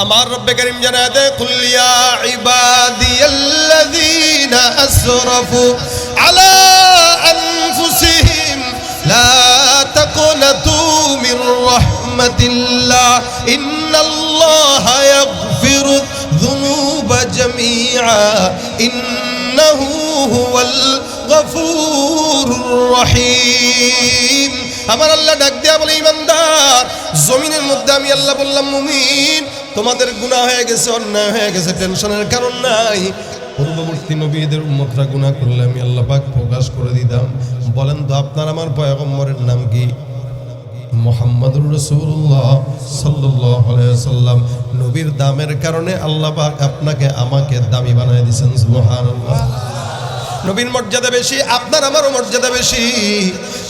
আমার রব্বে কারীম জানায় দেয় কুল ইয়া ইবাদিয়াল্লাযীনা আসরাফু আলা আনফুসিহিম লা তাকনাতু মির রাহমাতিল্লাহ ইন্নাল্লাহা ইয়াগফিরু যুনুবা জামিআ ইন্নাহু হুয়াল গফুরুর রহিম। আমার আল্লাহ ডাক দিয়া বলে ঈমানদার, জমিনের মধ্যে আমি আল্লাহ বললাম মুমিন তোমাদের গুনাহ হয়ে গেছে, অন্যায় হয়ে গেছে, টেনশনের কারণ নাই। পূর্ববর্তী নবীদের উম্মতরা গুনাহ করলে আমি আল্লাহ পাক প্রকাশ করে দিতাম। বলেন তো আপনার আমার পয়গম্বরের নাম কি? মুহাম্মাদুর রাসূলুল্লাহ সাল্লাল্লাহু আলাইহি ওয়াসাল্লাম। নবীর দামের কারণে আল্লাহ পাক আপনাকে আমাকে দামি বানায় দিয়েছেন। সুবহানাল্লাহ। নবীর মর্যাদা বেশি, আপনার আমারও মর্যাদা বেশি,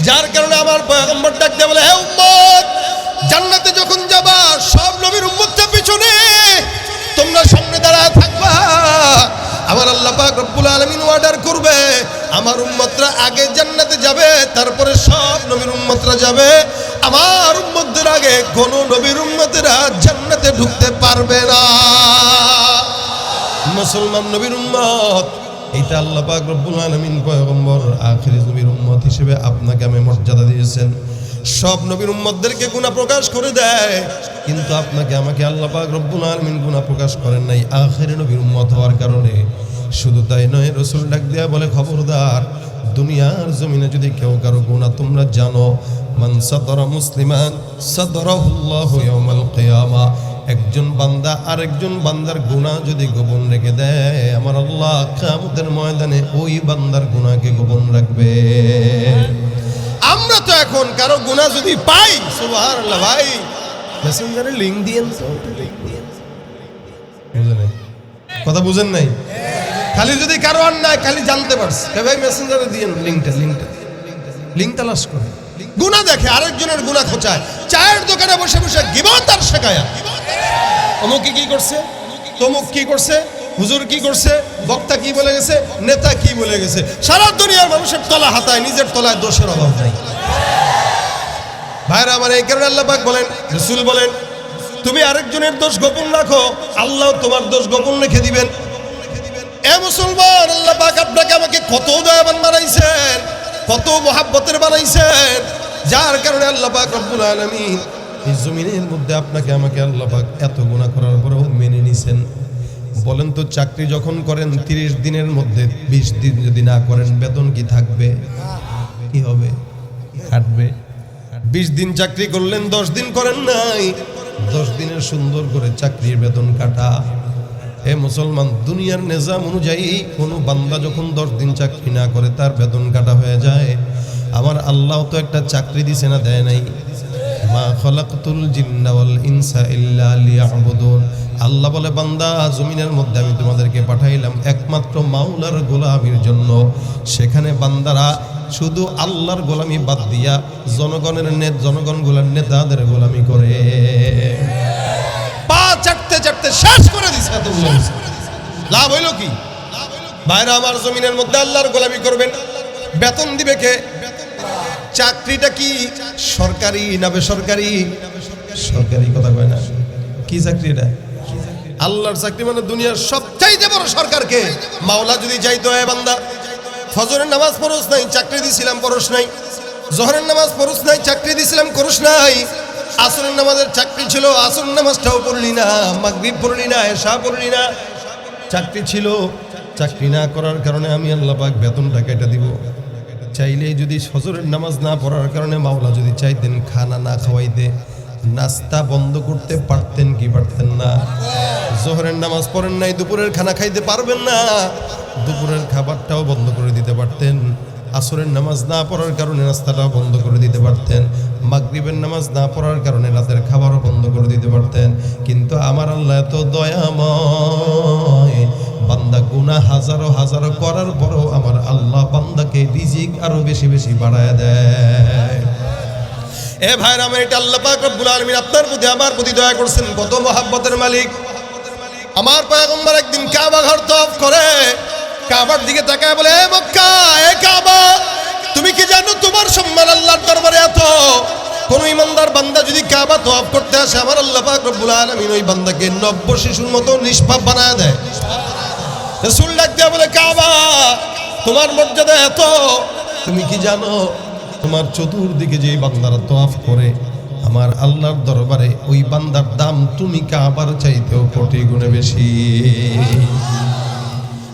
যার কারণে আমার পয়গম্বর ডাক দিয়ে বলে হে উম্মত, জান্নাতে যখন যাবা সব নবীর উম্মতটা পিছনে, তোমরা সামনে দাঁড়ায় থাকবা। আমার আল্লাহ পাক রব্বুল আলামিন অর্ডার করবে আমার উম্মতরা আগে জান্নাতে যাবে, তারপরে সব নবীর উম্মতরা যাবে। আমার উম্মতদের আগে কোন নবীর উম্মতেরা জান্নাতে ঢুকতে পারবে না। মুসলমান নবীর উম্মত, এটা আল্লাহ পাক রব্বুল আলামিন পয়গম্বর আখিরি নবীর উম্মত হিসেবে আপনাকে আমি মর্যাদা দিয়েছেন। সব নবীর উম্মতদেরকে গুনাহ প্রকাশ করে দেয়, কিন্তু আপনাকে আমাকে আল্লাহ পাক রব্বুল আলামিন গুনাহ প্রকাশ করেন নাই আখিরি নবীর উম্মত হওয়ার কারণে। শুধু তাই নয়, রাসূল ডাক দেয়া বলে খবরদার, দুনিয়ার জমিনে যদি কেউ কারো গুনাহ তোমরা জানো, মান সাতারা মুসলিমান সাতারাহুল্লাহু ইয়াউমাল কিয়ামা, একজন বান্দা আরেকজন বান্দার গুনাহ যদি গোপন রেখে দেয়, আমার আল্লাহ কিয়ামতের ময়দানে ওই বান্দার গুনাহকে গোপন রাখবে। আমরা তো এখন কারো গুনাহ যদি পাই, সুবহানাল্লাহ, ভাই মেসেঞ্জারে লিংক দিয়েন, বুঝেন কথা বুঝেন নাই? খালি যদি কারো অন্যায় খালি জানতে পারছে, ভাই মেসেঞ্জারে দিয়েন লিংকটা, লিংক তালাশ করে গুনাহ দেখে, আরেকজনের গুনাহ খোঁচায়, চায়ের দোকানে বসে বসে গীবত আর শেখায়া, অমুক কি করছে, তমুক কি করছে, হুজুর কি করছে, বক্তা কি বলে গেছে, নেতা কি বলে গেছে, সারা দুনিয়ার মানুষের তলা হাতায়, নিজের তলায় দোষের অভাব নাই। ভাইরা আমার, এই কারণে আল্লাহ পাক বলেন, রাসূল বলেন, তুমি আরেকজনের দোষ গোপন রাখো, আল্লাহ তোমার দোষ গোপন রেখে দিবেন। এ মুসলমান, আল্লাহ পাক আপনাকে আমাকে কত দয়াবান বানাইছেন, কত মহাব্বতের বানাইছেন, যার কারণে আল্লাহ পাক রব্বুল আলামিন এই জমিনের মধ্যে আপনাকে আমাকে আল্লাহ পাক এত গুনাহ করার পরেও মেনে নিছেন। বলেন তো, চাকরি যখন করেন 30 দিনের মধ্যে 20 দিন যদি না করেন, বেতন কি থাকবে? কি হবে? কাটবে। 20 দিন চাকরি করলেন, 10 দিন করেন নাই, 10 দিনের সুন্দর করে চাকরির বেতন কাটা। হে মুসলমান, দুনিয়ার নিজাম অনুযায়ী কোনো বান্দা যখন 10 দিন চাকরি না করে তার বেতন কাটা হয়ে যায়। আমার আল্লাহ তো একটা চাকরি দিছে না, দেয় নাই? মা খালাকতুল জিন্না ওয়াল ইনসা ইল্লা লিয়াবুদুন। আল্লাহ বলে, বান্দা, জমিনের মধ্যে আমি তোমাদেরকে পাঠাইলাম একমাত্র মাওলার গোলামির জন্য। সেখানে বান্দারা শুধু আল্লাহর গোলামি বাদ দিয়া জনগণগুলোর নেতাদের গোলামি করে, পা চাটতে চাটতে শেষ করে দিছে। লাভ হইল কি? ভাইরা আমার, জমিনের মধ্যে আল্লাহর গোলামি করবেন, বেতন দিবে কে? চাকরিটা কি সরকারি না বেসরকারি? সরকারি কথা কয় না, কি চাকরি এটা? আল্লাহর চাকরি, মানে দুনিয়ার সবচাইতে বড় সরকারকে। মাওলা যদি চাইতো, হয় বান্দা ফজরের নামাজ পড়স নাই, চাকরি দিছিলাম পড়স নাই, জোহরের নামাজ পড়স নাই, চাকরি দিছিলাম করস নাই, আসরের নামাজের চাকরি ছিল, আসর নামাজটাও পড়লি না, মাগরিব পড়লি না, এশা পড়লি না, চাকরি ছিল, চাকরি না করার কারণে আমি আল্লাহ পাক বেতনটা কেটে দিব। চাইলেই যদি ফজরের নামাজ না পড়ার কারণে মাওলা যদি চাইতেন খানা না খাওয়াইতে, নাস্তা বন্ধ করতে পারতেন কি পারতেন না? জোহরের নামাজ পড়েন নাই, দুপুরের খানা খাইতে পারবেন না, দুপুরের খাবারটাও বন্ধ করে দিতে পারতেন। আসরের নামাজ না পড়ার কারণে নাস্তাটাও বন্ধ করে দিতে পারতেন। মাগরিবের নামাজ না পড়ার কারণে রাতের খাবারও বন্ধ করে দিতে পারতেন। কিন্তু আমার আল্লাহ এত দয়াময়, বান্দা গুনাহ হাজারো হাজারো করার পরও আমার আল্লাহ বান্দাকে রিজিক আরো বেশি বেশি বাড়ায় দেয়। এ ভাইরা আমার, এটা আল্লাহ পাক রব্বুল আলামিন আপনার প্রতি আমার প্রতি দয়া করছেন। কত মহাব্বতের মালিক। আমার পয়গম্বর একদিন কাবা ঘর তওয়াফ করে, কাবার দিকে তাকায় বলে, এ মক্কা, এ কাবা, তুমি কি জানো তোমার সম্মান আল্লাহর দরবারে এত? কোন ইমানদার বান্দা যদি কাবা তওয়াফ করতে আসে, আমার আল্লাহ পাক রব্বুল আলামিন ওই বান্দাকে নব্য শিশুর মতো নিষ্পাপ বানায় দেয়। রাসূল ডাক দিয়া বলে, কাবা তোমার মর্যাদা এত, তুমি কি জানো তোমার চতুর্দিকে যে বান্দারা তওয়াফ করে আমার আল্লাহর দরবারে ওই বান্দার দাম তুমি কাবার চাইতেও কোটি গুণে বেশি।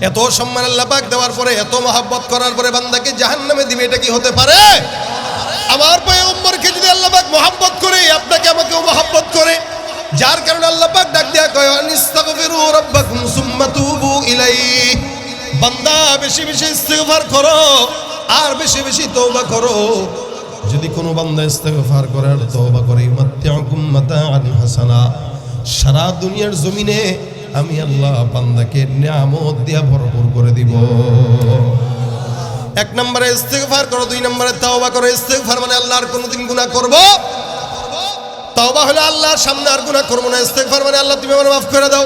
এত সম্মান আল্লাহ পাক দেওয়ার পরে, এত মহব্বত করার পরে বান্দাকে জাহান্নামে দিবে, এটা কি হতে পারে? আমার পয়গম্বরকে যদি আল্লাহ পাক মহব্বত করে, আপনাকে আমাকেও মহব্বত করে, যার কারণে আল্লাহ পাক ডাক দেয়া কয় আনিস্তাগফিরু রাব্বাকুম সুম্মা তুবু ইলাইহি। বান্দা বেশি বেশি ইস্তিগফার করো আর বেশি বেশি তওবা করো। যদি কোনো বান্দা ইস্তিগফার করে আর তওবা করে, মাত্তাকুম মাতাআন হাসানা, সারা দুনিয়ার জমিনে আমি আল্লাহ বান্দাকে নিয়ামত দিয়া ভরপুর করে দিব। এক নম্বরে ইস্তিগফার করো, দুই নম্বরে তওবা করো। ইস্তিগফার মানে আল্লাহর কোনোদিন গুনাহ করব, তওবা হলো আল্লাহর সামনে আর গুনাহ করব না। ইস্তিগফার মানে আল্লাহ তুমি আমাকে মাফ করে দাও।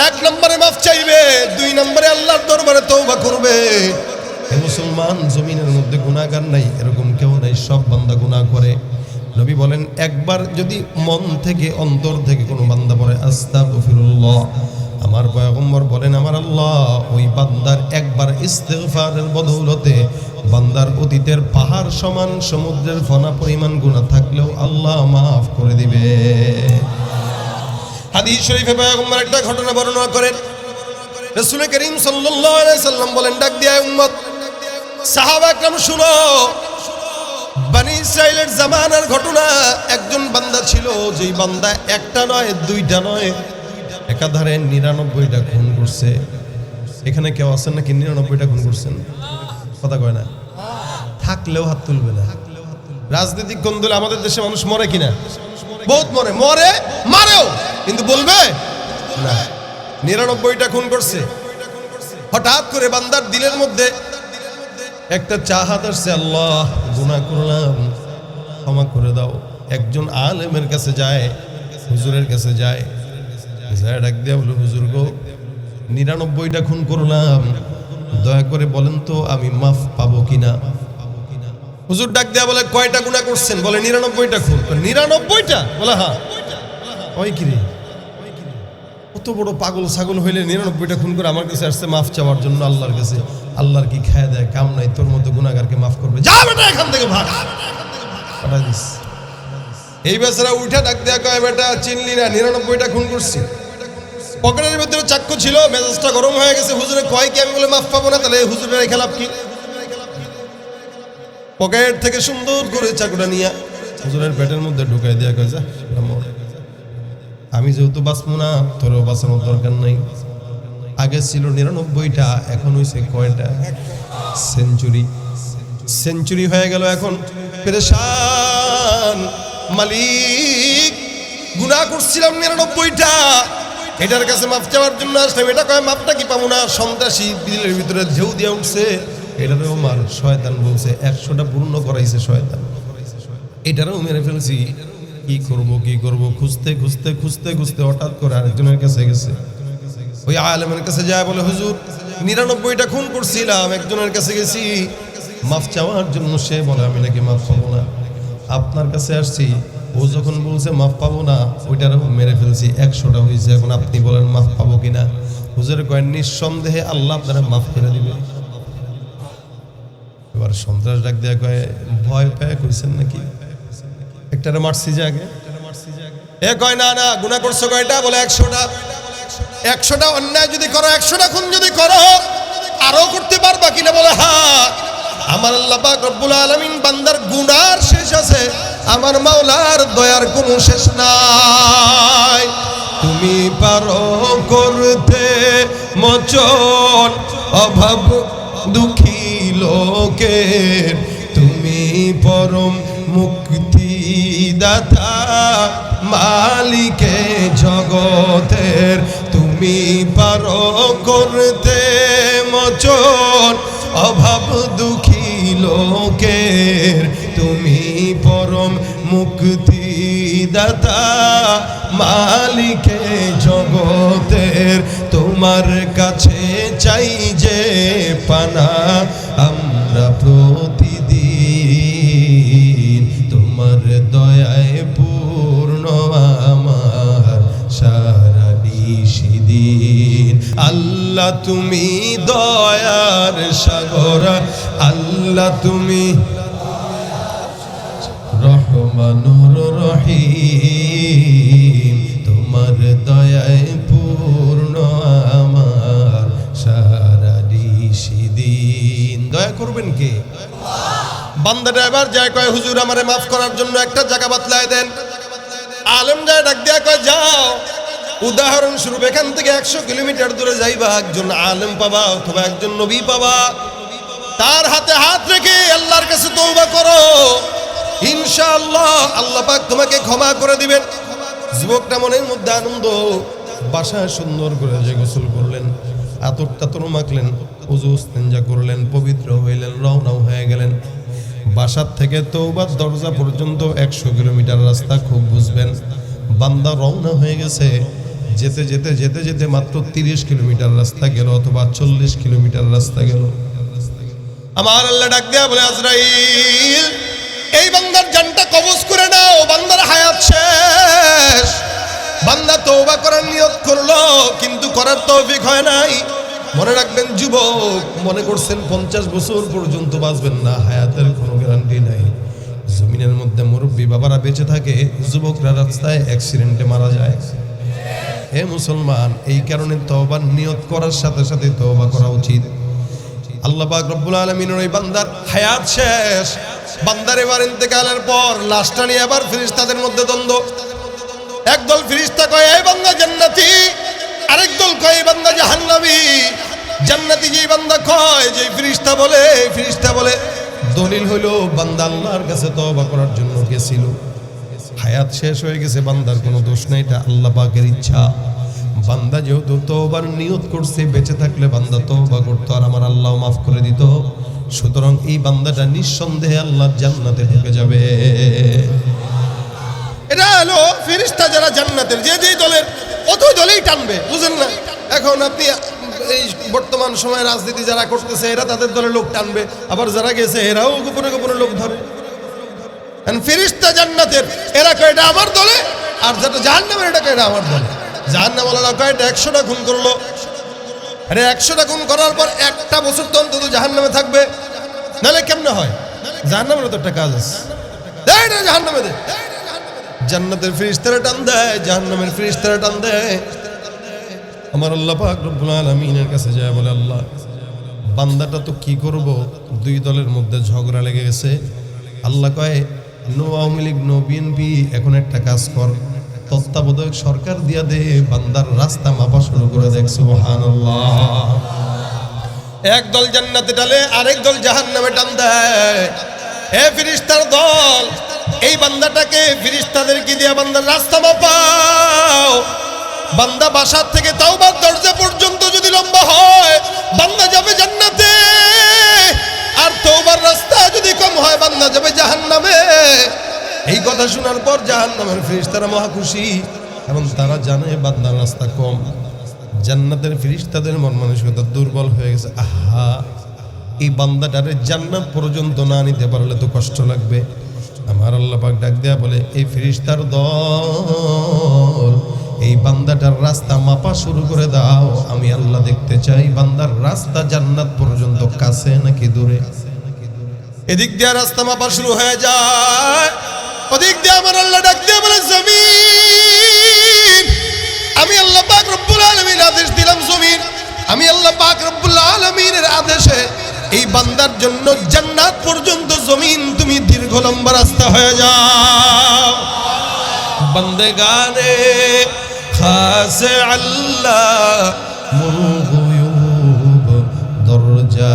এক নম্বরে মাফ চাইবে, দুই নম্বরে আল্লাহর দরবারে তওবা করবে। হে মুসলমান, জমিনের মধ্যে গুনাহগার নাই এরকম কেউ নাই, সব বান্দা গুনাহ করে। নবী বলেন, একবার যদি মন থেকে অন্তর থেকে কোনো বান্দা বলে আস্তাগফিরুল্লাহ, আমার পয়গম্বর বলেন আমার আল্লাহ ওই বান্দার একবার ইস্তিগফারের বদৌলতে বান্দার অতীতের পাহাড় সমান সমুদ্রের ফনা পরিমাণ গুনাহ থাকলেও আল্লাহ মাফ করে দিবে। হাদিস শরীফে পয়গম্বর একটা ঘটনা বর্ণনা করেন। রাসূল করিম সাল্লাল্লাহু আলাইহি সাল্লাম বলেন, ডাক দিয়া উম্মত, সাহাবা একরাম শুনো, বনি ইসরাইলের জামানার ঘটনা। একজন বান্দা ছিল, যেই বান্দা একটা নয় দুইটা নয় একাধারে 99টা খুন করছে। এখানে কেউ আছেন নাকি 99টা খুন করছেন? কথা কয় না, থাকলেও হাত তুলবে না। রাজনৈতিক কোন দলে আমাদের দেশে মানুষ মরে কিনা? বহুত মরে, মরে মারেও, কিন্তু বলবে না 99টা খুন করছে। হঠাৎ করে বান্দার দিলের মধ্যে একটা চাহাত আসছে, আল্লাহ গুনাহ করলাম, ক্ষমা করে দাও। একজন আলেমের কাছে যায়, হুজুরের কাছে যায়, ডাক দিয়া বলে, হুজুর গো 99টা খুন করলাম, দয়া করে বলেন তো আমি মাফ পাবো কিনা। হুজুর ডাক দেয়া বলে, কয়টা গুনাহ করছেন? বলে 99টা খুন। 99টা? বলে হ্যাঁ। ওই কিরে, কত বড় পাগল ছাগল হইলে 99টা খুন করে আমার কাছে আসছে মাফ চাওয়ার জন্য আল্লাহর কাছে। আল্লাহর কি খায় দেয় কাম নাই, তোর মতো গুনাহগারকে মাফ করবে? যা বেটা এখান থেকে ভাগ। এই বেচারা উঠে ডাক দেয়া কয়, বেটা চিনলি না 99টা খুন করছি। পকেটের ভিতরে চাক্কু ছিল, মেজাজটা গরম হয়ে গেছে। হুজুরে কয় কি আমি বলে মাফ পাবো না? তাহলে হুজুরের এই খেলাপ কি? পকেট থেকে সুন্দর করে চাকুটা নিয়ে হুজুরের পেটের মধ্যে ঢুকাই দেয়া কয়, যা আমি যেহেতু বাঁচবো না, তোরও বাঁচানোর দরকার নাই। আগে ছিল 99টা, এখন হয়েছে কয়টা? সেঞ্চুরি হয়ে গেল। এখন পেরেশান, মালিক গুনাহ করছিলাম 99টা, এটার কাছে মাফ চাওয়ার জন্য আসলাম, এটা কয় মাপটা কি পাবো না? সন্ত্রাসী দিলের ভিতরে ঢেউ দিয়া উঠছে, এটারও মার। শয়তান বলছে 100টা পূর্ণ করাইছে শয়তান, এটারও মেরে ফেলছি। কি করব খুঁজতে হঠাৎ করে আরেকজনের কাছে গেছে। ওই আলেমের কাছে যায়, বলে হুজুর 99টা খুন করছিলাম, একজনের কাছে গেছি মাফ চাওয়ার জন্য। সে বলে আমি নাকি মাফ পাবো না, আপনার কাছে আসছি। ও যখন বলছে মাফ পাবো না, ওইটারও মেরে ফেলছি, 100টা হয়েছে। এখন আপনি বলেন মাফ পাবো কিনা? হুজুর কয়, নিঃসন্দেহে আল্লাহ আপনারা মাফ করে দিবে। এবার সন্ত্রাস ডাক দেয়া কয়, ভয় পেয়ে কইছেন নাকি? একটারে মারছি যে আগে। এ কয়, না না, গুনাহ করছো কয়টা? বলে 100টা। 100টা অন্যায় যদি করো, 100টা খুন যদি করো, আরো করতে পারবা কিনা? বলে হ্যাঁ। আমার আল্লাহ পাক রব্বুল আলামিন বান্দার গুনার শেষ আছে, আমার মাওলার দয়ার কোনো শেষ নাই। তুমি পারো করতে মোচন অভাব দুঃখী লোকের, তুমি পরম মুক্তিদাতা মালিকে জগতের। তুমি পারো করতে মোচন অভাব দুঃখী লোকের, তুমি পরম মুক্তিদাতা মালিকে জগতের। তোমার কাছে চাই যে পানা আমরা প্রতিদিন, তোমার দয়া সেদিন। আল্লাহ তুমি দয়ার সাগর, আল্লাহ তুমি রহমানুর রহিম, তোমার দয়ায় পূর্ণ আমার সারাটি সেদিন। দয়া করবেন কে? বান্দা ড্রাইভার যায় কয় হুজুর আমারে মাফ করার জন্য একটা জায়গা বাতলায় দেন। আলেম যায় ডাক দিয়া কয় যাও, উদাহরণস্বরূপ এখান থেকে 100 কিলোমিটার দূরে যাইবা, একজন আলেম পাবা অথবা একজন নবী পাবা, তার হাতে হাত রেখে আল্লাহর কাছে তওবা করো, ইনশাআল্লাহ আল্লাহ পাক তোমাকে ক্ষমা করে দিবেন। যুবকটা মনের মধ্যে আনন্দ, বাসায় সুন্দর করে যে গোসল করলেন, আতর টাতর মাখলেন, ওযু ইস্তেঞ্জা করলেন, পবিত্র হইলেন, রওনা হয়ে গেলেন। বাসার থেকে তওবার দরজা পর্যন্ত 100 কিলোমিটার রাস্তা, খুব বুঝবেন। বান্দা রওনা হয়ে গেছে, যেতে যেতে যেতে যেতে মাত্র 30 কিলোমিটার রাস্তা গেল অথবা 40 কিলোমিটার রাস্তা গেল। আমার আল্লাহ ডাক দেয়া বলে আজরাইল এই বান্দার জানটা কবজ করে নাও, বান্দার হায়াত শেষ। বান্দা তওবা করার নিয়ত করলো কিন্তু করার তৌফিক হয় নাই। মনে রাখবেন যুবক, মনে করছেন 50 বছর পর্যন্ত বাঁচবেন না, হায়াতের কোনো গ্যারান্টি নাই। জমিনের মধ্যে মুরব্বী বাবারা বেঁচে থাকে, যুবকরা রাস্তায় অ্যাক্সিডেন্টে মারা যায়। হে মুসলমান, এই কারণে তওবার নিয়ত করার সাথে সাথে তওবা করা উচিত। আল্লাহ পাক রব্বুল আলামিনের ওই বান্দার হায়াত শেষ। বান্দার এবার ইন্তেকালের পর লাশটা নিয়ে আবার ফেরেশতাদের মধ্যে দ্বন্দ্ব। একদল ফেরেশতা কয় এই বান্দা জান্নাতি, আরেক দল কয় এই বান্দা জাহান্নামী। জান্নাতি যেই বান্দা কয়, যেই ফেরেশতা বলে দলিল হইল বান্দা আল্লাহর কাছে তওবা করার জন্য গেছিল, হায়াত শেষ হয়ে গেছে, বান্দার কোনো দোষ নেই, এটা আল্লাহ পাকের ইচ্ছা। বান্দা যেহেতু তওবার নিয়ত করছে, বেঁচে থাকলে বান্দা তওবা করতো আর আমার আল্লাহ মাফ করে দিত। সুতরাং এই বান্দাটা নিঃসন্দেহে আল্লাহর জান্নাতে ঢুকে যাবে। এটা হলো ফেরেশতা যারা জান্নাতের, যে যেই দলের অত দলেই টানবে, বুঝেন না? এখন আপনি এই বর্তমান সময়ে রাজনীতি যারা করতেছে এরা তাদের দলে লোক টানবে, আবার যারা গেছে এরাও গোপনে গোপনে লোক ধরে। ফেরেশতা জান্নাতের, এরা কয় এটা আমার দলে, আর যেটা জাহান্নামের এটা কয় এটা আমার দলে। জাহান্নামওয়ালারা কয় এটা 100টা খুন করলো, আরে 100টা খুন করার পর একটা বছর তো অন্তত জাহান্নামে থাকবে, নাহলে কেমনে হয়? জাহান্নামের তো একটা কাজ আছে, এটা জাহান্নামে দে। জান্নাতের ফেরেশতারা টান দেয়, জাহান্নামের ফেরেশতারা টান দেয়। আমার আল্লাহ পাক রব্বুল আলামিনের কাছে যায় বলে আল্লাহ বান্দাটা তো কি করব, দুই দলের মধ্যে ঝগড়া লেগে গেছে। আল্লাহ কয় no Awami League no BNP, এখন একটা কাজ কর, তত্ত্বাবধায়ক সরকার দিয়া দে, বান্দার রাস্তা মাপা শুরু করে দেখ। সুবহানাল্লাহ। এক দল জান্নাতে টানে, আরেক দল জাহান্নামে টান দেয়। হে ফেরেশতার দল, এই বান্দাটাকে ফেরেশতাদেরকে দিয়া বান্দার রাস্তা মাপাও। বান্দা বাসার থেকে তাওবার দরজা পর্যন্ত যদি লম্বা হয়, বান্দা যাবে জান্নাতে, আর তওবার রাস্তা যদি কম হয়, বান্দা যাবে জাহান্নামে। এই কথা শোনার পর জাহান্নামের ফেরেশতারা মহা খুশি, এবং তারা জানে বান্দার রাস্তা কম। জান্নাতের ফেরেশতাদের মন মানসিকতা দুর্বল হয়ে গেছে। আহা, এই বান্দাটারে জান্নাত পর্যন্ত না নিতে পারলে তো কষ্ট লাগবে। আমার আল্লাহ পাক ডাক দেয়া বলে এই ফেরেশতার দল, এই বান্দাটার রাস্তা মাপা শুরু করে দাও। আমি আল্লাহ দেখতে চাই বান্দার রাস্তা জান্নাত পর্যন্ত কাছে নাকি দূরে। এদিক দিয়ে রাস্তা মাপা শুরু হয়ে যায়, ওদিক দিয়ে আমার আল্লাহ ডাক দিয়ে বলে জমিন, আমি আল্লাহ পাক রব্বুল আলামিন আদেশ দিলাম, জমিন আমি আল্লাহ পাক রব্বুল আলামিনের আদেশে এই বান্দার জন্য জান্নাত পর্যন্ত জমিন তুমি দীর্ঘ লম্বা রাস্তা হয়ে যাও। বন্দেগানে খাস আল্লাহ মুরগুয়ুব দরজা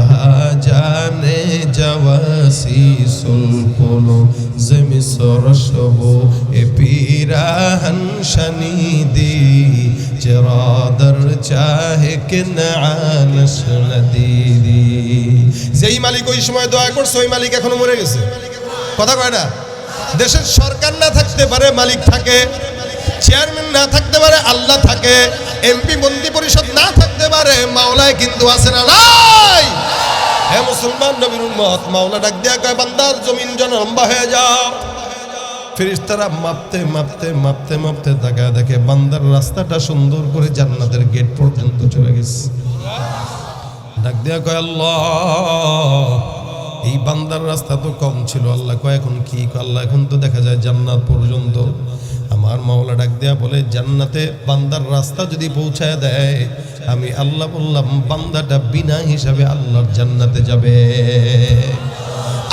জানে জওয়াসি সুলকুলু জমিসর শবু এ পিরাহন শনিদি চরাদর চাহে কিনানস নদীদি। যেই মালিক ওই সময় দোয়া করছে, ওই মালিক এখনো মরে গেছে। কথা কয় না? দেশের সরকার না থাকতে পারে, মালিক থাকে। চেয়ারম্যান না থাকতে পারে, আল্লাহ থাকে। এমপি মন্ত্রী পরিষদ না থাকতে পারে, মাওলায় কিন্তু আছে না নাই? হে মুসলমান নবীর উম্মত, মাওলা ডাক দেয়া কয় বান্দার জমিন জন লম্বা হয়ে যাও। ফেরেশতারা মাপতে মাপতে মাপতে মাপতে তাকায় দেখে বান্দার রাস্তাটা সুন্দর করে জান্নাতের গেট পর্যন্ত চলে গেছে। ডাক দিয়া কয় আল্লাহ, এই বান্দার রাস্তা তো কম ছিল। আল্লাহ কয় এখন কি? আল্লাহ এখন তো দেখা যায় জান্নাত পর্যন্ত। আমার মাওলা ডাক দেয়া বলে, জান্নাতে বান্দার রাস্তা যদি পৌঁছায় দেয়, আমি আল্লাহ বললাম বান্দাটা বিনা হিসাবে আল্লাহর জান্নাতে যাবে।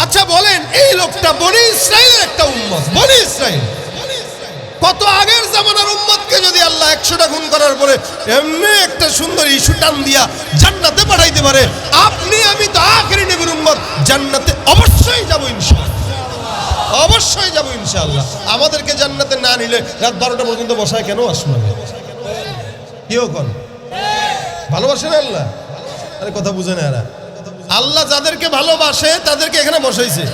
আচ্ছা বলেন, এই লোকটা বনি ইসরাইলের একটা উম্মত। বনি ইসরাইল কত আগের জামানার উম্মতকে যদি আল্লাহ 100টা গুণ করার পরে এমনি একটা সুন্দর ইস্যু টান দিয়া জান্নাতে পাঠাইতে পারে, আপনি আমি তো আখেরি নবীর উম্মত, জান্নাতে অবশ্যই যাব ইনশাআল্লাহ, অবশ্যই যাব ইনশাআল্লাহ। আমাদেরকে জান্নাতে না নিলে রাত 12টা পর্যন্ত বসায় কেন আসমানে? কেউ কোন ভালোবাসে না আল্লাহ? আরে কথা বুঝে না এরা। আল্লাহ যাদেরকে ভালোবাসে তাদেরকে এখানে বসাইছে,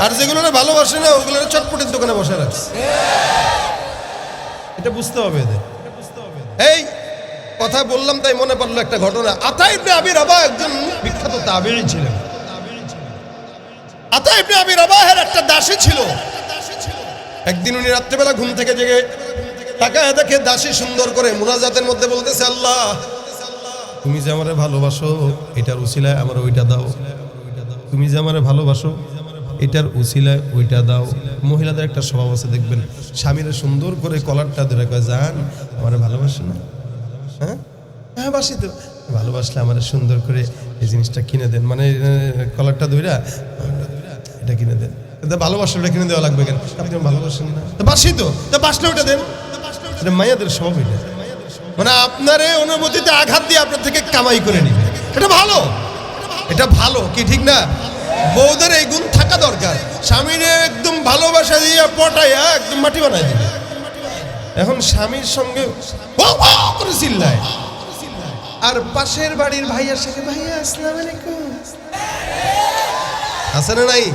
আর যেগুলো ভালোবাসে না ওগুলো চটপটের দোকানে বসে রাখছে। এটা বুঝতে হবে এদের। এই কথা বললাম তাই মনে পড়লো একটা ঘটনা। আতা ইবনে আবি রাবাহ একজন বিখ্যাত তাবেঈ ছিলেন। আতা ইবনে আবি রাবাহের একটা দাসী ছিল। একদিন উনি রাত্রেবেলা ঘুম থেকে জেগে তাকায় দেখে দাসী সুন্দর করে মুনাজাতের মধ্যে বলতেছে, আল্লাহ তুমি যে আমারে ভালোবাসো এটার উসিলায় আমার ওইটা দাও, তুমি যে আমারে ভালোবাসো এটার উসিলায় ওইটা দাও। মহিলাদের একটা স্বভাব আছে দেখবেন, স্বামীরা সুন্দর করে কলারটা ধরে কয়, জান আমারে ভালোবাসো না? হ্যাঁ হ্যাঁ বাসি তো। ভালোবাসলে আমার সুন্দর করে এই জিনিসটা কিনে দেন, মানে কলারটা ধইরা এটা কিনে দেন। ভালোবাসলে ওটা কিনে দেওয়া লাগবে কেন? আপনি ভালোবাসেন না? বাসি তো, বাসলে ওটা দেন। এটা মায়াদের স্বভাব। এটা মানে আপনার অনুভূতিতে আঘাত দিয়ে আপনার থেকে কামাই করে নিবে। এটা ভালো, এটা ভালো কি ঠিক না? বউদের এই গুণ থাকা দরকার। স্বামীরে একদম ভালোবাসা দিয়ে পটাইয়া একদম মাটি বানাই দিবে। এখন স্বামীর সঙ্গে করে চিল্লায়, আর পাশের বাড়ির ভাইয়ার সাথে, ভাইয়া আসসালামু আলাইকুম, আছে না নাই?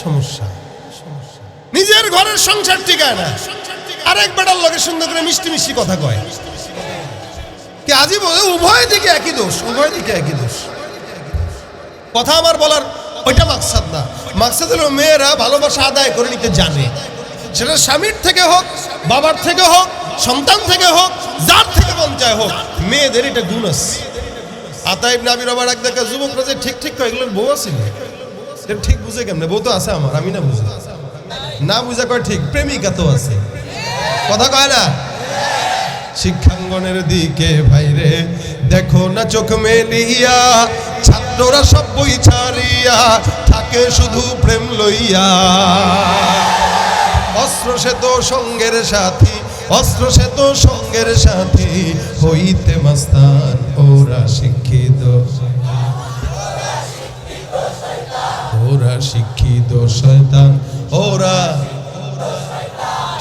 সমস্যা। নিজের ঘরের সংসার টিকায় না, আরেক বেটার লগে সুন্দর করে মিষ্টি মিষ্টি কথা কয়। কি আজীব! উভয় দিকে একই দোষ, উভয় দিকে একই দোষ। কথা আমার বলার ওইটা মাকসাদ না। মাকসাদ হলো মেয়েরা ভালোবাসা আদায় করে নিতে জানে, সেটা স্বামীর থেকে হোক, বাবার থেকে হোক, সন্তান থেকে হোক, যার থেকে মন চায় হোক, মেয়েদের এটা গুণ আছে। আতা ইবনে আবি রাবাহ এক দেখা যুবকরা যে ঠিক ঠিক কয়, এগুলোর বউ আছে না? ঠিক বুঝে কেমনে? বউ তো আছে আমার, আমি না বুঝি না বুঝা কয় ঠিক, প্রেমিকা তো আছে। কথা কয় না? শিক্ষাঙ্গনের দিকে ভাইরে দেখো না চোখ মেলিয়া, ছাত্ররা সব বই ছাড়িয়া থাকে শুধু প্রেম লইয়া। অস্ত্র সে তো সঙ্গের সাথী, অস্ত্র সে তো সঙ্গের সাথী, হইতে মাস্তান ওরা শিক্ষিত, ওরা শিক্ষিত শয়তান, ওরা।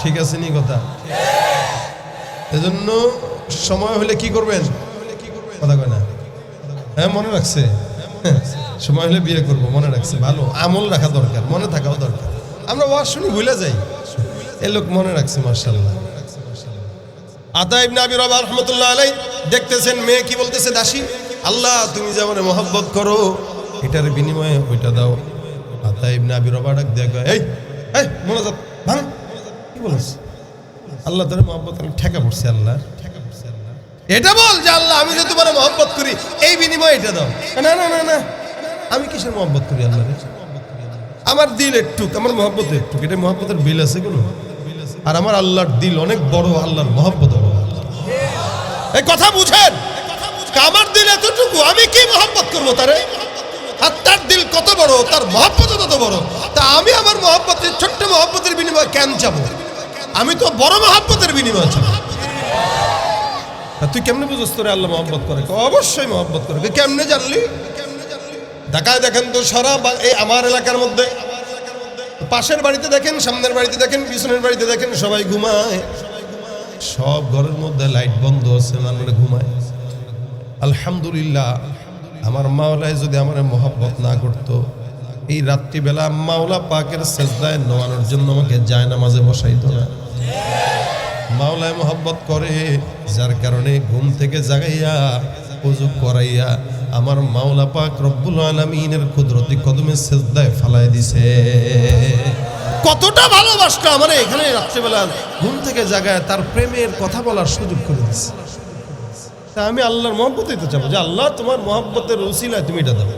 ঠিক আছে নি কথা? এজন্য সময় হলে কি করবেন? কথা কয় না? হ্যাঁ মনে রাখছে, সময় হলে বিয়ে করবো, মনে রাখছে। ভালো আমল রাখা দরকার, মনে থাকাও দরকার। আমরা ওয়াজ শুনি ভুলে যাই, এ লোক মনে রাখছে মাশাআল্লাহ। আতা ইবনে আবি রাবাহ রাহমাতুল্লাহ আলাইহি দেখতেছেন মেয়ে কি বলতেছে, দাসী, আল্লাহ তুমি যে আমারে মহব্বত করো এটার বিনিময়ে ওইটা দাও। আতা ইবনে আবি রাবাহ ডাক দেয়া কয়, এই এই মোনাজাত ভাঙ, কি বলছ? আল্লাহ তোর মহব্বত ঠেকা পড়ছে। আল্লাহ এটা বল যে আল্লাহ আমি যে তোমার মহব্বত করি এই বিনিময়ে এটা দাও। না না না না, আমি কিসের মহব্বত করি? আল্লাহ আমার দিল একটু, আমার মহব্বত একটু, এটা মহব্বতের বিল আছে কোনো? আর আমার আল্লাহর দিল অনেক বড়, আল্লাহর মহব্বত বড়। এই কথা বুঝেন, আমার দিল এতটুকু, আমি কি মহব্বত করবো তারে? আর তার দিল কত বড়, তার মহব্বত কত বড়। তা আমি আমার মহব্বতের, ছোট্ট মহব্বতের বিনিময়ে কেন যাবো? আমি তো বড় মহব্বতের বিনিময়ে চাবো। তুই কেমনে বুঝস তোরে আল্লাহ মহব্বত করে? অবশ্যই মহব্বত করে। কেমনে জানলি? ঢাকায় দেখেন তো সারা এই আমার এলাকার মধ্যে পাশের বাড়িতে দেখেন, সামনের বাড়িতে দেখেন, পিছনের বাড়িতে দেখেন, সবাই ঘুমায়। সব ঘরের মধ্যে লাইট বন্ধ আছে, মানুষ ঘুমায়। আলহামদুলিল্লাহ, আমার মাওলায় যদি আমার মহব্বত না করতো, এই রাত্রিবেলা মাওলা পাকের সেজদায় নোয়ানোর জন্য আমাকে জায়নামাজে বসাইতো না। মাওলায় মহব্বত করে, যার কারণে ঘুম থেকে জাগাইয়া ওযু করাইয়া আমার মাওলা পাক রব্বুল আলামিনের কুদরতি কদমে সেজদায় ফালায় দিছে। কতটা ভালোবাসতো আমার এখানে রাত্রেবেলা ঘুম থেকে জাগায় তার প্রেমের কথা বলার সুযোগ করে দিচ্ছে। তা আমি আল্লাহর মহব্বতই তো চাবো যে আল্লাহ তোমার মহব্বতের উসিলায় তুমি এটা দাও।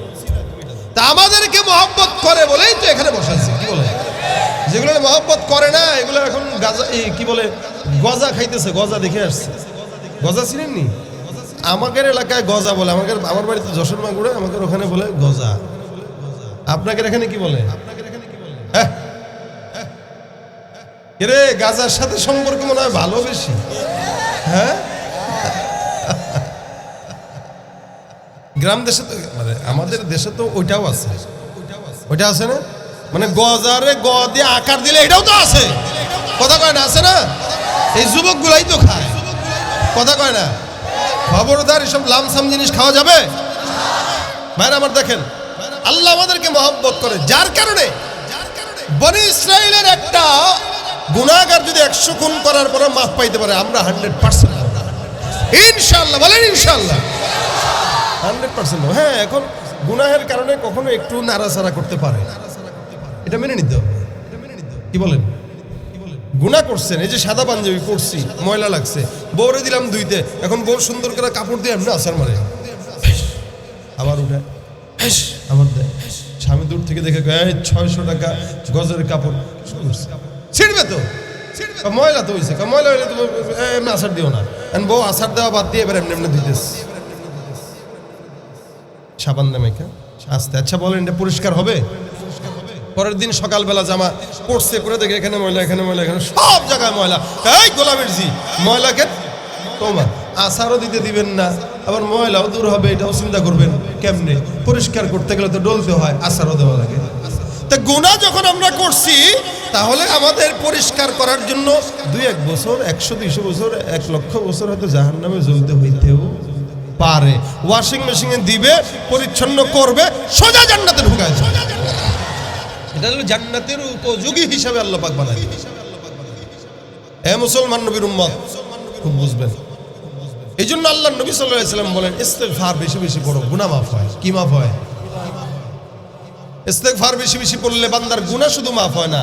তা আমাদেরকে মহব্বত করে বলেই তো এখানে বসাচ্ছি, কি বলে? যেগুলো মহব্বত করে না এগুলো এখন গাজা কি বলে গজা খাইতেছে, গজা দেখে আসছে। গজা চিনেননি? আমাদের এলাকায় গজা বলে, আমার বাড়িতে যশোর মাগুড়ে, আমাদের ওখানে বলে গজা। আপনাদের এখানে কি বলে? হ্যাঁ রে, গাজার সাথে সম্পর্ক মনে হয় ভালো বেশি। হ্যাঁ, গ্রাম দেশে তো মানে আমাদের দেশে তো ওইটাও আছে, ওইটা আছে না? মানে গজারে গ দিয়ে আকার দিলে এটাও তো আছে, কথা কয় না? আছে না? এই যুবক গুলাই তো খায়, কথা কয় না? খবরদার এসব লামসাম জিনিস খাওয়া যাবে ভাইরা আমার। দেখেন আল্লাহ আমাদেরকে মহব্বত করে, যার কারণে বনি ইসরাইলের একটা গুনাহগার যদি 100 খুন করার পরে মাফ পাইতে পারে, আমরা 100% ইনশাআল্লাহ। বলেন ইনশাআল্লাহ 100%। হ্যাঁ, এখন গুনাহের কারণে কখনো একটু নাড়াচাড়া করতে পারে, এটা মেনে নিতে হবে। কি বলেন? গুনাহ করছেন, এই যে সাদা পাঞ্জাবি পরছি, ময়লা লাগছে, বউরে দিলাম ধুইতে, এখন বউ সুন্দর করে কাপড় দিয়ে এমনি আসার মারে, আবার উঠে আবার দেয়। স্বামী দূর থেকে দেখে 600 টাকা গজের কাপড় ছিড়বে তো, ময়লা তো হয়েছে, ময়লা হইলে তো এমনি আসার দিও না। বউ আসার দেওয়া বাদ দিয়ে এবার এমনি এমনি ধুইতেছে সাবান দামেকা আস্তে। আচ্ছা বলেন, এটা পরিষ্কার হবে? পরের দিন সকালবেলা জামা পড়ছে, করে দেখে এখানে ময়লা, এখানে ময়লা, এখানে সব জায়গায় ময়লা। এই গোলামের জি, ময়লাকে তোমার আসারও দিতে দিবেন না, আবার ময়লাও দূর হবে এটাও চিন্তা করবেন কেমনে? পরিষ্কার করতে গেলে তো ডলতে হয়, আসারও দেওয়া লাগে। তা গুনাহ যখন আমরা করছি, তাহলে আমাদের পরিষ্কার করার জন্য 2-1 বছর, 100-200 বছর, 1 লক্ষ বছর হয়তো জাহান্নামে জ্বলতে হইতেও পারে। ওয়াশিং মেশিনে দিবে, পরিচ্ছন্ন করবে, সোজা জান্নাতে ঢুকায় যাবে। এটা হলো জান্নাতের উপযোগী হিসাবে আল্লাহ পাক বানায় দিবে। এ মুসলমান নবীর উম্মত, খুব বুঝবেন। এই জন্য আল্লাহ নবী সাল্লাল্লাহু আলাইহি ওয়াসাল্লাম বলেন, ইস্তেগফার বেশি বেশি পড়ো, গুনাহ মাফ হয়। কি মাফ হয়? ইস্তেগফার বেশি বেশি পড়লে বান্দার গুনাহ শুধু মাফ হয় না,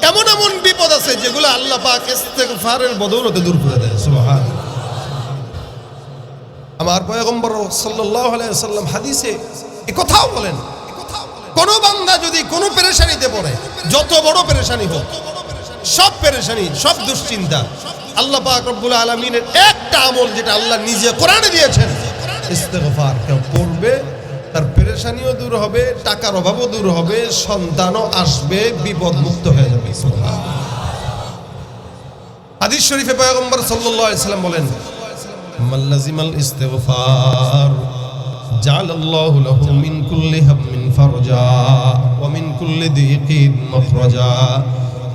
এমন এমন বিপদ আছে যেগুলো আল্লাহ পাক ইস্তেগফারের বদৌলতে দূর করে দেয়। সুবহানাল্লাহ। আমার পয়গম্বর সাল্লাল্লাহু আলাইহি ওয়াসাল্লাম হাদিসে এই কথাও বলেন, কোন বান্দা যদি কোনো পেরেশানিতে পড়ে, যত বড় পেরেশানি হোক, সব পেরেশানি, সব দুশ্চিন্তা, আল্লাহ পাক রব্বুল আলামিনের একটা আমল যেটা আল্লাহ নিজে কোরআনে দিয়েছেন, ইস্তেগফার কেউ পড়বে, তার পেরেশানিও দূর হবে, টাকার অভাবও দূর হবে, সন্তানও আসবে, বিপদ মুক্ত হয়ে যাবে। সুবহানাল্লাহ। হাদিস শরীফে পয়গম্বর সাল্লাল্লাহু আলাইহি ওয়াসাল্লাম বলেন, মান লাজিমাল ইস্তিগফার জাআলাল্লাহু লাহু মিন কুল্লি হাম্মিন ফারজা ওয়া মিন কুল্লি দিকিন মাখরাজা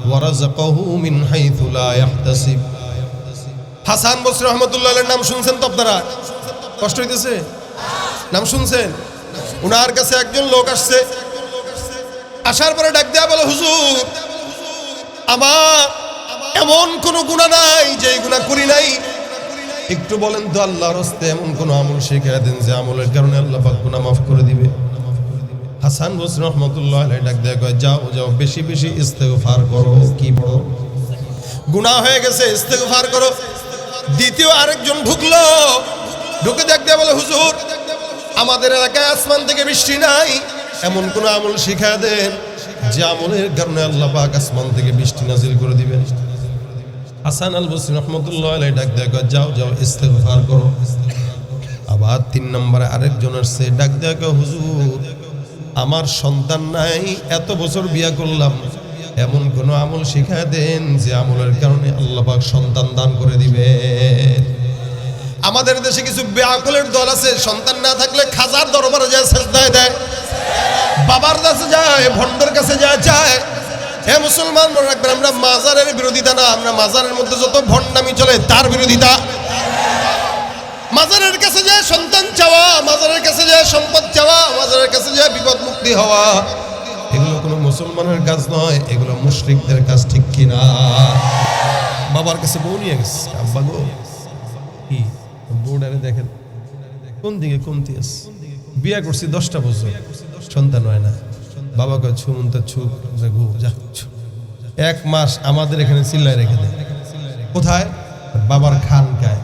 ওয়া রাযাকাহু মিন হাইথু লা ইয়াহতাসিব। হাসান বসরি রাহমাতুল্লাহ আলাইহির নাম শুনছেন তো আপনারা? কষ্ট হইতেছে? নাম শুনছেন? উনার কাছে একজন লোক আসছে, আসার পরে ডাক দেয়া বলে, হুজুর আমার এমন কোন গুনাহ নাই যে গুনাহ করি নাই, একটু বলেন তো আল্লাহর রাস্তে এমন কোন আমল শিখিয়ে দেন যে আমলের কারণে আল্লাহ পাক গুনাহ মাফ করে দিবে। হাসান বসরি রাহমাতুল্লাহ আলাইহি ডাক দেয়া কয়, যাও যাও বেশি বেশি ইস্তেগফার করো। কি পড়ো? গুনাহ হয়ে গেছে, ইস্তেগফার করো। দ্বিতীয় আরেকজন ঢুকলো, ঢুকে ডাক দেয়া বলে, হুজুর আমাদের এলাকায় আসমান থেকে বৃষ্টি নাই, এমন কোন আমল শিখিয়ে দেন যে আমলের কারণে আল্লাহ পাক আসমান থেকে বৃষ্টি নাজিল করে দিবেন। হাসান আল বসরি রাহমাতুল্লাহ আলাইহি ডাক দেয়া কয়, যাও যাও ইস্তেগফার করো। আবার 3 নম্বরে আরেকজন আসছে, ডাক দেয়া কয়, হুজুর আমার সন্তান নাই, এত বছর বিয়ে করলাম, এমন কোন আমল শিখিয়ে দেন যে আমলের কারণে আল্লাহ পাক সন্তান দান করে দিবে। আমাদের দেশে কিছু বেআকলের দল আছে, সন্তান না থাকলে খাজার দরবারে যায় সেজদায় দেয়, বাবার কাছে যায়, ভন্ডের কাছে যায়। হে মুসলমান মনে রাখবেন, আমরা মাজারের বিরোধিতা না, আমরা মাজারের মধ্যে যত ভণ্ডামি চলে তার বিরোধিতা। মাজারের কাছে যায় সন্তান চাওয়া, মাজারের কাছে যায় সম্পদ চাওয়া, মাজারের কাছে যায় বিপদ মুক্তি হওয়া, এগুলো কোনো মুসলমানের কাজ নয়, এগুলো মুশরিকদের কাজ, ঠিক কিনা? বাবার কাছে বউ নিয়ে গেছে, আব্বা গো কি বউডারে দেখেন কোন দিকে কমতি আছে, বিয়ে করছি 10টা বছর, সন্তান হয় না। বাবা কয় ছুমন্ত ছুক, যা এক মাস আমাদের এখানে চিল্লায় রেখে দেয়। কোথায়? বাবার খানকায়।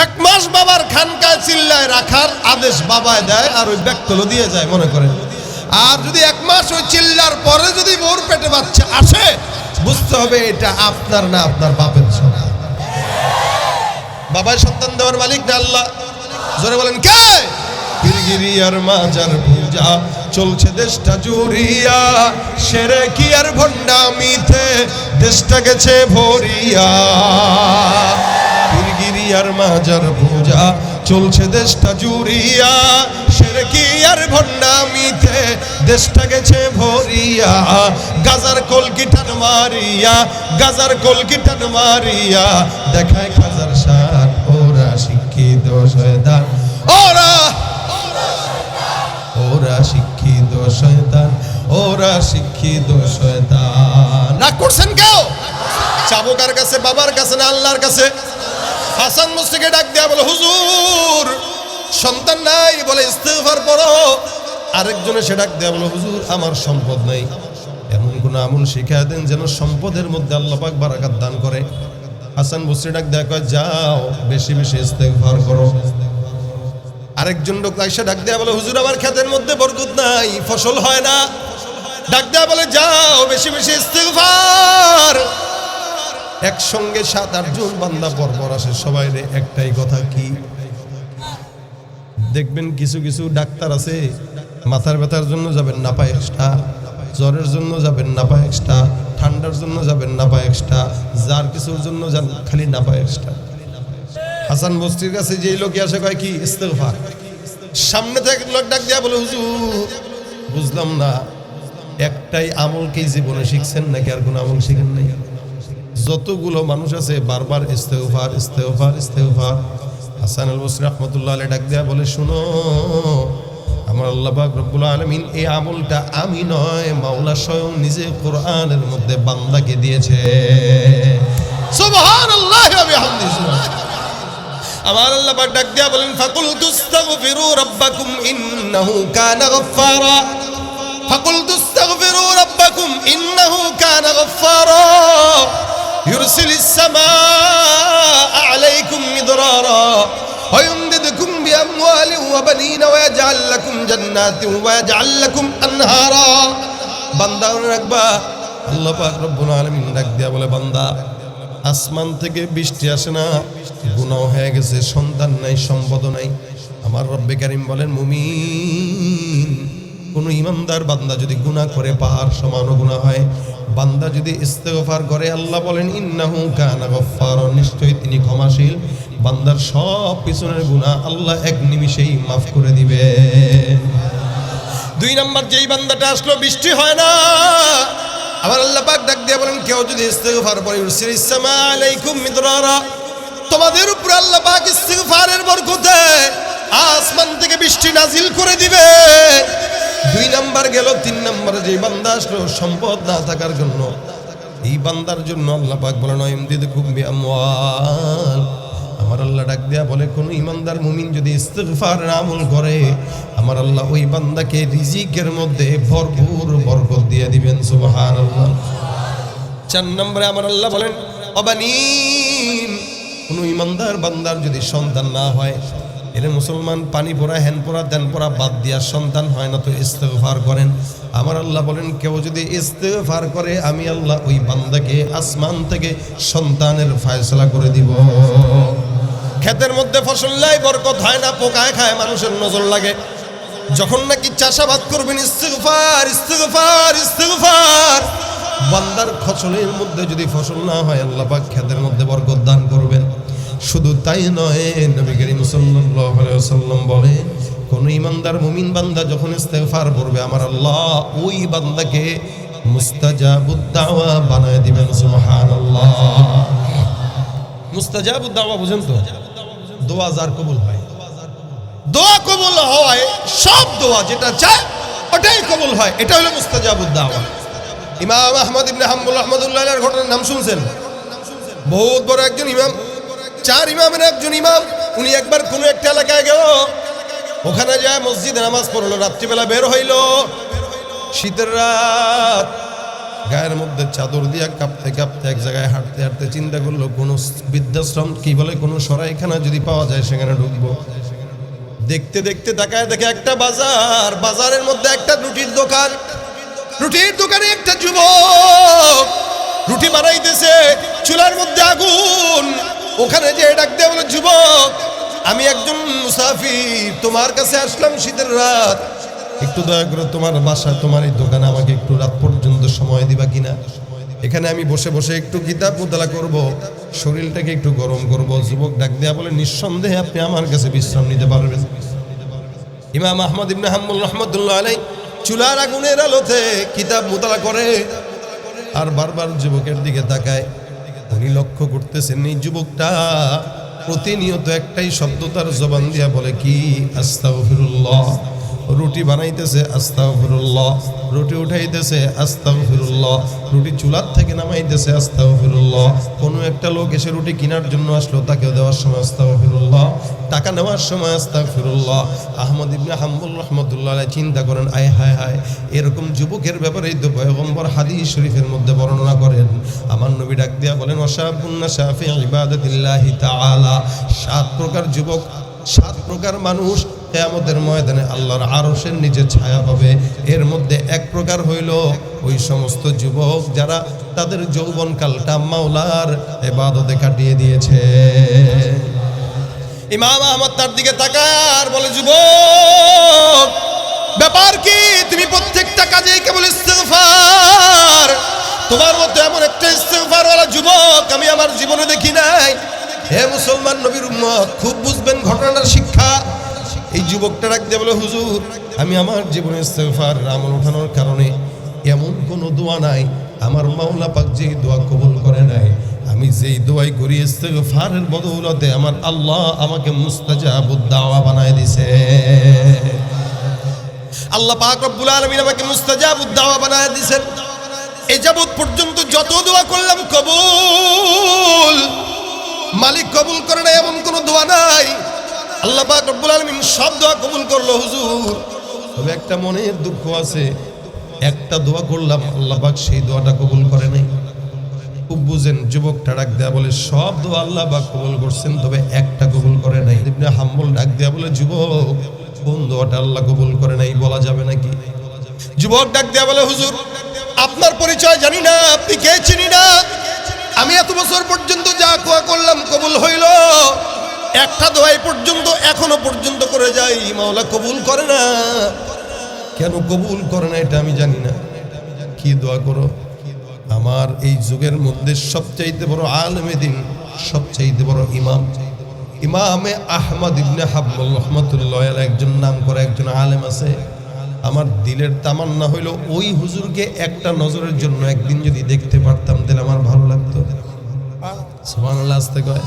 এক মাস বাবার খানকায় চিল্লায় রাখার আদেশ বাবায় দেয়, আর ওই ব্যাগগুলো দিয়ে যায় মনে করেন। আর যদি এক মাস ওই চিল্লার পরে যদি বোর পেটে বাচ্চা আসে, বুঝতে হবে এটা আপনার না, আপনার বাপের সন্তান। বাবার সন্তান দেওয়ার মালিক না আল্লাহ? জোরে বলেন কে? পীরগিরি আর মাজার পূজা চলছে দেশটা জুড়িয়া, সেরে কি আর ভণ্ডামিতে দেশটা গেছে ভরিয়া। পীরগিরি আর মাজার পূজা চলছে দেশটা জুড়িয়া, সেরে কি আর ভণ্ডামিতে দেশটা গেছে ভরিয়া। গাজার কলকিটান মারিয়া, গাজার কলকিটান মারিয়া দেখায় খাজার শান। ওরা শিক্ষিত শয়তান, ওরা শিক্ষিত শয়তান, ওরা শিক্ষিত শয়তান। রাগ করছেন কেউ? চাবুকার কাছে, বাবার কাছে না আল্লাহর কাছে? হাসান মুস্তাকে ডাক দেয়া বলে, হুজুর সন্তান নাই, বলে ইস্তিগফার পড়ো। আরেকজনে সে ডাক দেয়া বলে, হুজুর আমার সম্পদ নাই। এমন কোন আমল শিখিয়ে দেন যেন সম্পদের মধ্যে আল্লাহ পাক বারাকাত দান করে। হাসান বসরি ডাক দেয়া কয়, যাও বেশি বেশি ইস্তিগফার করো। আরেকজন লোক আয়েশা ডাক দেয়া বলে, হুজুর আমার ক্ষেতের মধ্যে বরকত নাই, ফসল হয় না। ডাক দেয়া বলে, যাও বেশি বেশি ইস্তিগফার। একসঙ্গে 7-8 জন বান্দা পরপর আসে, সবাই একটাই কথা, কি দেখবেন কিছু কিছু ডাক্তার আছে, মাথার ব্যথার জন্য যাবেন না পায় এক্সট্রা, জ্বরের জন্য যাবেন না পায় এক্সট্রা, ঠান্ডার জন্য যাবেন না পায় এক্সট্রা, যার কিছুর জন্য যান খালি না পায় এক্সট্রা। হাসান বস্তির কাছে যেই লোকই আসে কয় কি? ইস্তিগফার। সামনে থেকে লোক ডাক দেয়া বলে, হুজুর বুঝলাম না, একটাই আমল কি জীবনে শিখছেন নাকি আর কোন আমল শিখেন নাই? যতগুলো মানুষ আছে বারবার ইস্তিগফার ইস্তিগফার ইস্তিগফার। হাসান আল বসরি রাহমাতুল্লাহ আলাইহি ডাক দেয়া বলে, শুনো, আমার আল্লাহ পাক রব্বুল আলামিন এই আমলটা আমি নয়, মাওলা স্বয়ং নিজে কোরআনের মধ্যে বান্দাকে দিয়েছে। সুবহানাল্লাহি ওয়া বিহামদিহি। আমার আল্লাহ পাক ডাক দেয়া বলেন, ফাকুলতু আস্তাগফিরু রাব্বাকুম ইন্নাহু কানা গাফফারা, ফাকুলতু আস্তাগফিরু রাব্বাকুম ইন্নাহু কানা গাফফারা ইউরসিলিস সামাআ আলাইকুম মিদরারা ওয়া ইউমদিদকুম বিআমওয়ালিন ওয়া বানিনা ওয়া ইয়াজআল লাকুম জান্নাতিন ওয়া ইয়াজআল লাকুম আনহারা। বান্দা রাখবা, আল্লাহ পাক রব্বুল আলামিন ডাক দেয়া বলে, বান্দা আসমান থেকে বৃষ্টি আসে না, গুনাহ হয়ে গেছে, সন্তান নাই, সম্পদ নাই। আমার রব্বে কারীম বলেন, মুমিন কোন ইমানদার বান্দা যদি গুনাহ করে পাহাড় সমান গুনাহ হয়, বান্দা যদি ইস্তিগফার করে, আল্লাহ বলেন ইন্নাহু কানা গাফফার, নিশ্চয়ই তিনি ক্ষমাশীল। বান্দার সব পিছনের গুনাহ আল্লাহ এক নিমিষেই মাফ করে দিবে। 2 নাম্বার, যেই বান্দাটা আসলো বৃষ্টি হয় না, আমার আল্লাহ পাক ডাক দিয়ে বলেন, কেউ যদি ইস্তিগফার করে, ইউরসিলিস সামা আলাইকুম মিদরারা, তোমাদের উপর আল্লাহ পাক ইস্তিগফারের বরকতে আসমান থেকে বৃষ্টি নাজিল করে দিবে। 2 নাম্বার গেল। 3 নাম্বারে যে বান্দা আসলো সম্পদ না থাকার জন্য, এই বান্দার জন্য আল্লাহ পাক বলেন, ইমদিদকুম বিআমওয়াল। আমার আল্লাহ ডাক দেয়া বলে, কোন ইমানদার মুমিন যদি ইস্তিগফারের আমল করে, আমার আল্লাহ ওই বান্দাকে রিজিকের মধ্যে ভরপুর বরকত দিয়ে দিবেন। সুবহানাল্লাহ। 4 নম্বরে আমার আল্লাহ বলেন, অবানিন, কোন ইমানদার বান্দার যদি সন্তান না হয়, এর মুসলমান পানি পড়া, হ্যান পড়া, দেন পড়া বাদ দিয়া সন্তান হয় না, তো ইস্তিগফার করেন। আমার আল্লাহ বলেন, কেউ যদি ইস্তিগফার করে, আমি আল্লাহ ওই বান্দাকে আসমান থেকে সন্তানের ফয়সালা করে দিব। ক্ষেতের মধ্যে ফসল নাই, বরকত হয় না, পোকায় খায়, মানুষের নজর লাগে। যখন নাকি চাষাবাদ করবেন, ইস্তিগফার ইস্তিগফার ইস্তিগফার। বান্দার ফসলের মধ্যে যদি ফসল না হয়, আল্লাহ পাক ক্ষেতের মধ্যে বরকত দান করবেন। শুধু তাই নয়, নবী করিম সাল্লাল্লাহু আলাইহি ওয়াসাল্লাম বলে, কোন ইমানদার মুমিন বান্দা যখন ইস্তিগফার করবে, আমার আল্লাহ ওই বান্দাকে মুস্তাজাবুদ দাওয়া বানায় দিবেন। সুবহানাল্লাহ। মুস্তাজাবুদ দাওয়া বুঝেন তো? দোয়া যার কবুল হয়, দোয়া কবুল হয়, সব দোয়া যেটা চায় ওটাই কবুল হয়, এটা হলো মুস্তাজাবুদ দাওয়া। ইমাম আহমদ ইবনে হাম্বল রাহমাতুল্লাহ আলাইহির ঘটনার নাম শুনছেন? বহুত বড় একজন ইমাম, 4 ইমামের একজন ইমাম। উনি একবার কোন একটা এলাকায় গেল, ওখানে যায় মসজিদে নামাজ পড়লো, রাত্রিবেলা বের হইল, শীতের রাত, গায়ের মধ্যে চাদর দিয়া কাঁপতে কাঁপতে এক জায়গায় হাঁটতে হাঁটতে চিন্তা করলো কোনো বৃদ্ধাশ্রম কি বলে কোনো সরাইখানা যদি পাওয়া যায় সেখানে ঢুকবো। দেখতে দেখতে তাকায় দেখে একটা বাজার, বাজারের মধ্যে একটা রুটির দোকান, রুটির দোকানে একটা যুবক রুটি বানাইতেছে, চুলার মধ্যে আগুন। ওখানে যে ডাক দেয়া বলে, যুবক আমি একজন মুসাফির, তোমার কাছে আসলাম শীতের রাত, একটু দয়া করে তোমার বাসায় তোমার এই দোকানে আমাকে একটু রাত পর্যন্ত সময় দিবা কিনা? এখানে আমি বসে বসে একটু কিতাব মুতালা করব, শরীরটাকে একটু গরম করব। যুবক ডাক দেয়া বলে, নিঃসন্দেহে আপনি আমার কাছে বিশ্রাম নিতে পারবেন। ইমাম আহমদ ইবনে হাম্বল রাহমাতুল্লাহ আলাইহি চুলার আগুনের আলোতে কিতাব মুতালা করে আর বারবার যুবকের দিকে তাকায়। উনি লক্ষ্য করতেছেন এই যুবকটা প্রতিনিয়ত একটাই শব্দ তার জবান দিয়া বলে, কি? আস্তাগফিরুল্লাহ। রুটি বানাইতেছে আস্তাগফিরুল্লাহ, রুটি উঠাইতেছে আস্তাগফিরুল্লাহ, রুটি চুলার থেকে নামাইতেছে আস্তাগফিরুল্লাহ। কোনো একটা লোক এসে রুটি কেনার জন্য আসলো, তাকে দেওয়ার সময় আস্তাগফিরুল্লাহ, টাকা নেওয়ার সময় আস্তাগফিরুল্লাহ। আহমদ ইবনে হাম্বল রাহমাতুল্লাহ আলাইহি চিন্তা করেন, আয় হায় হায়, এরকম যুবকের ব্যাপারেই তো পয়গম্বর হাদিস শরীফের মধ্যে বর্ণনা করেন। আমার নবী ডাক দিয়া বলেন, ওয়াশাবুন নাশা ফি ইবাদাতিল্লাহি তাআলা, 7 প্রকার যুবক, 7 প্রকার মানুষ কিয়ামতের ময়দানে আল্লাহর আরশের নিচে ছায়া পাবে। এর মধ্যে এক প্রকার হইল ওই সমস্ত যুবক যারা তাদের যৌবনকালটা মাওলার ইবাদতে কাটিয়ে দিয়েছে। ইমাম আহমদ তার দিকে তাকায় আর বলে, যুবক ব্যাপার কি? তুমি প্রত্যেকটা কাজে কেবল ইস্তিগফার, তোমার মতো এমন একটা ইস্তিগফারওয়ালা যুবক আমি আমার জীবনে দেখি নাই। হে মুসলমান নবীর উম্মত, খুব বুঝবেন ঘটনার শিক্ষা। এই যুবকটা রাখতে বলে, হুজুর আমি আমার জীবনে ইস্তিগফার আমল ওঠানোর কারণে এমন কোনো দোয়া নাই আমার মাওলা পাক যেই দোয়া কবুল করে নাই। আমি যেই দোয়াই করি ইস্তিগফারের বদৌলতে আমার আল্লাহ আমাকে মুস্তাজাবুদ দাওয়া বানায় দিছে। আল্লাহ পাক রব্বুল আলামিন আমাকে মুস্তাজাবুদ দাওয়া বানায় দিয়েছেন। এই যাবত পর্যন্ত যত দোয়া করলাম কবুল, মালিক কবুল করে না এমন কোনো দোয়া নাই। আল্লাহ পাক রব্বুল আলামিন সব দোয়া কবুল করলো হুজুর, তবে একটা মনের দুঃখ আছে, একটা দোয়া করলাম আল্লাহ পাক সেই দোয়াটা কবুল করে নাই। খুব বুঝেন, যুবকটা ডাক দেয়া বলে, সব দোয়া আল্লাহ পাক কবুল করছেন, তবে একটা কবুল করে নাই। ইবনে হাম্বল ডাক দেয়া বলে, যুবক কোন দোয়াটা আল্লাহ কবুল করে নাই বলা যাবে নাকি? যুবক ডাক দেয়া বলে, হুজুর আপনার পরিচয় জানি না, আপনি কে চিনি না, আমি এত বছর পর্যন্ত যা দোয়া করলাম কবুল হইল, একটা দোয়াই পর্যন্ত এখনো পর্যন্ত করে যাই, মাওলা কবুল করে না। কেন কবুল করে না এটা আমি জানি না। কি দোয়া করো? আমার এই যুগের মধ্যে সবচাইতে বড় আলেমে দিন, সবচাইতে বড় ইমাম, ইমামে আহমদ ইবনে হাম্বল রাহমাতুল্লাহ আলাইহি একজন নাম করে একজন আলেম আছে। আমার দিলের তামান্না হইল ওই হুজুরকে একটা নজরের জন্য একদিন যদি দেখতে পারতাম তাহলে আমার ভালো লাগতো। সুবহানাল্লাহ, আস্তে কয়।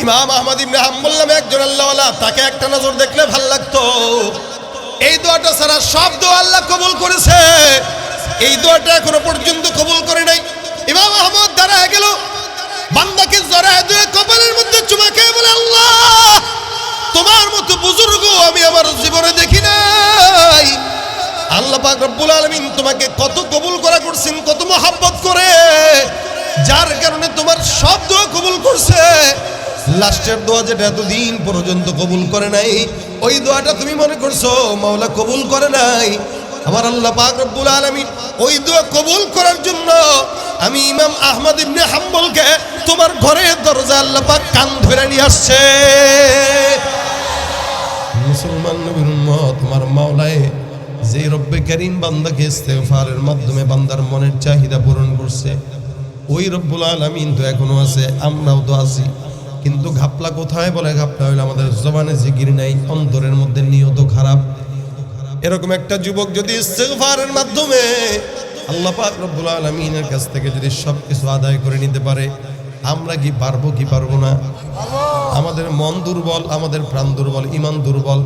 ইমাম আহমদ ইবনে হাম্বল নামে একজন আল্লাহওয়ালা, তাকে একটা নজর দেখলে ভালো লাগতো। এই দোয়াটা ছাড়া সব দোয়া আল্লাহ কবুল করেছে, এই দোয়াটা এখনো পর্যন্ত কবুল করে নাই। ইমাম আহমদ দাঁড়ায় গেল, বান্দাকে জড়ায় ধরে কপালের মধ্যে চুমা খেয়ে বলে, আল্লাহ তোমার মতো বুজুর্গ আমি আমার জীবনে দেখি নাই। আল্লাহ পাক রব্বুল আলামিন তোমাকে কত কবুল করা করছেন, কত মহব্বত করে, যার কারণে তোমার সব দোয়া কবুল করছে। লাস্টের দোয়া যেটা এতদিন পর্যন্ত কবুল করে নাই, ওই দোয়াটা তুমি মনে করছো মাওলা কবুল করে নাই। আমার আল্লাহ পাক রব্বুল আলামিন ওই দোয়া কবুল করার জন্য আমি ইমাম আহমদ ইবনে হাম্বলকে তোমার ঘরের দরজা আল্লাহ পাক কান ধরে নিয়ে আসছে। মুসলমান নবীর উম্মত, তোমার মাওলায় যে রব্বে কারীম বান্দাকে ইস্তিগফারের মাধ্যমে বান্দার মনের চাহিদা পূরণ করছে, ওই রব্বুল আলামিন তো এখনো আছে, আমরাও তো আছি। কিন্তু ঘাপলা কোথায়? বলে ঘাপলা হইলো আমাদের জবানে জিকির নাই, অন্তরের মধ্যে নিয়ত খারাপ। এরকম একটা যুবক যদি ইস্তিগফারের মাধ্যমে আল্লাহ পাক রব্বুল আলামিনের কাছ থেকে যদি সবকিছু আদায় করে নিতে পারে, আমরা কি পারবো কি পারবো না? আমাদের মন দুর্বল, আমাদের প্রাণ দুর্বল, ঈমান দুর্বল।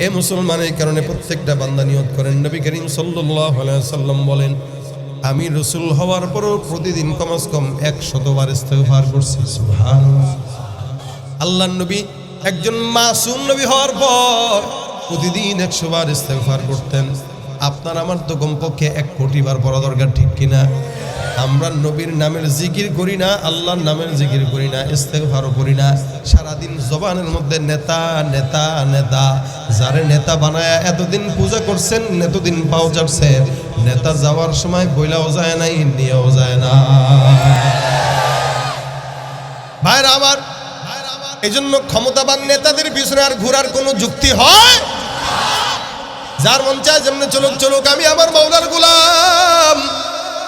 এ মুসলমান, এই কারণে প্রত্যেকটা বান্দা নিয়ত করেন। নবী করিম সাল্লাল্লাহু আলাইহি ওয়াসাল্লাম বলেন, আমি রাসূল হওয়ার পরও প্রতিদিন কমস কম 100 বার ইস্তিগফার করছি। সুবহানাল্লাহ। আল্লাহর নবী একজন মাসুম নবী হওয়ার পর প্রতিদিন 100 বার ইস্তিগফার করতেন। আপনার আমার তো কমপক্ষে 1 কোটি বার পড়া দরকার, ঠিক কিনা? আমরা নবীর নামের জিকির করি না, আল্লাহর নামের জিকির করি না, ইস্তেগফারও করি না। সারাদিন জবানের মধ্যে নেতা নেতা নেতা, যারে নেতা বানায় এতদিন পূজা করছেন, এতদিন পাও চাটছেন, নেতা যাওয়ার সময় বইলাও যায় না, নিয়েও যায় না। ভাইরা আমার, এই জন্য ক্ষমতাবান নেতাদের পিছনে আর ঘোরার কোনো যুক্তি হয়? যার মন চায় যেমনি চলুক চলুক, আমি আমার মাওলার গোলাম।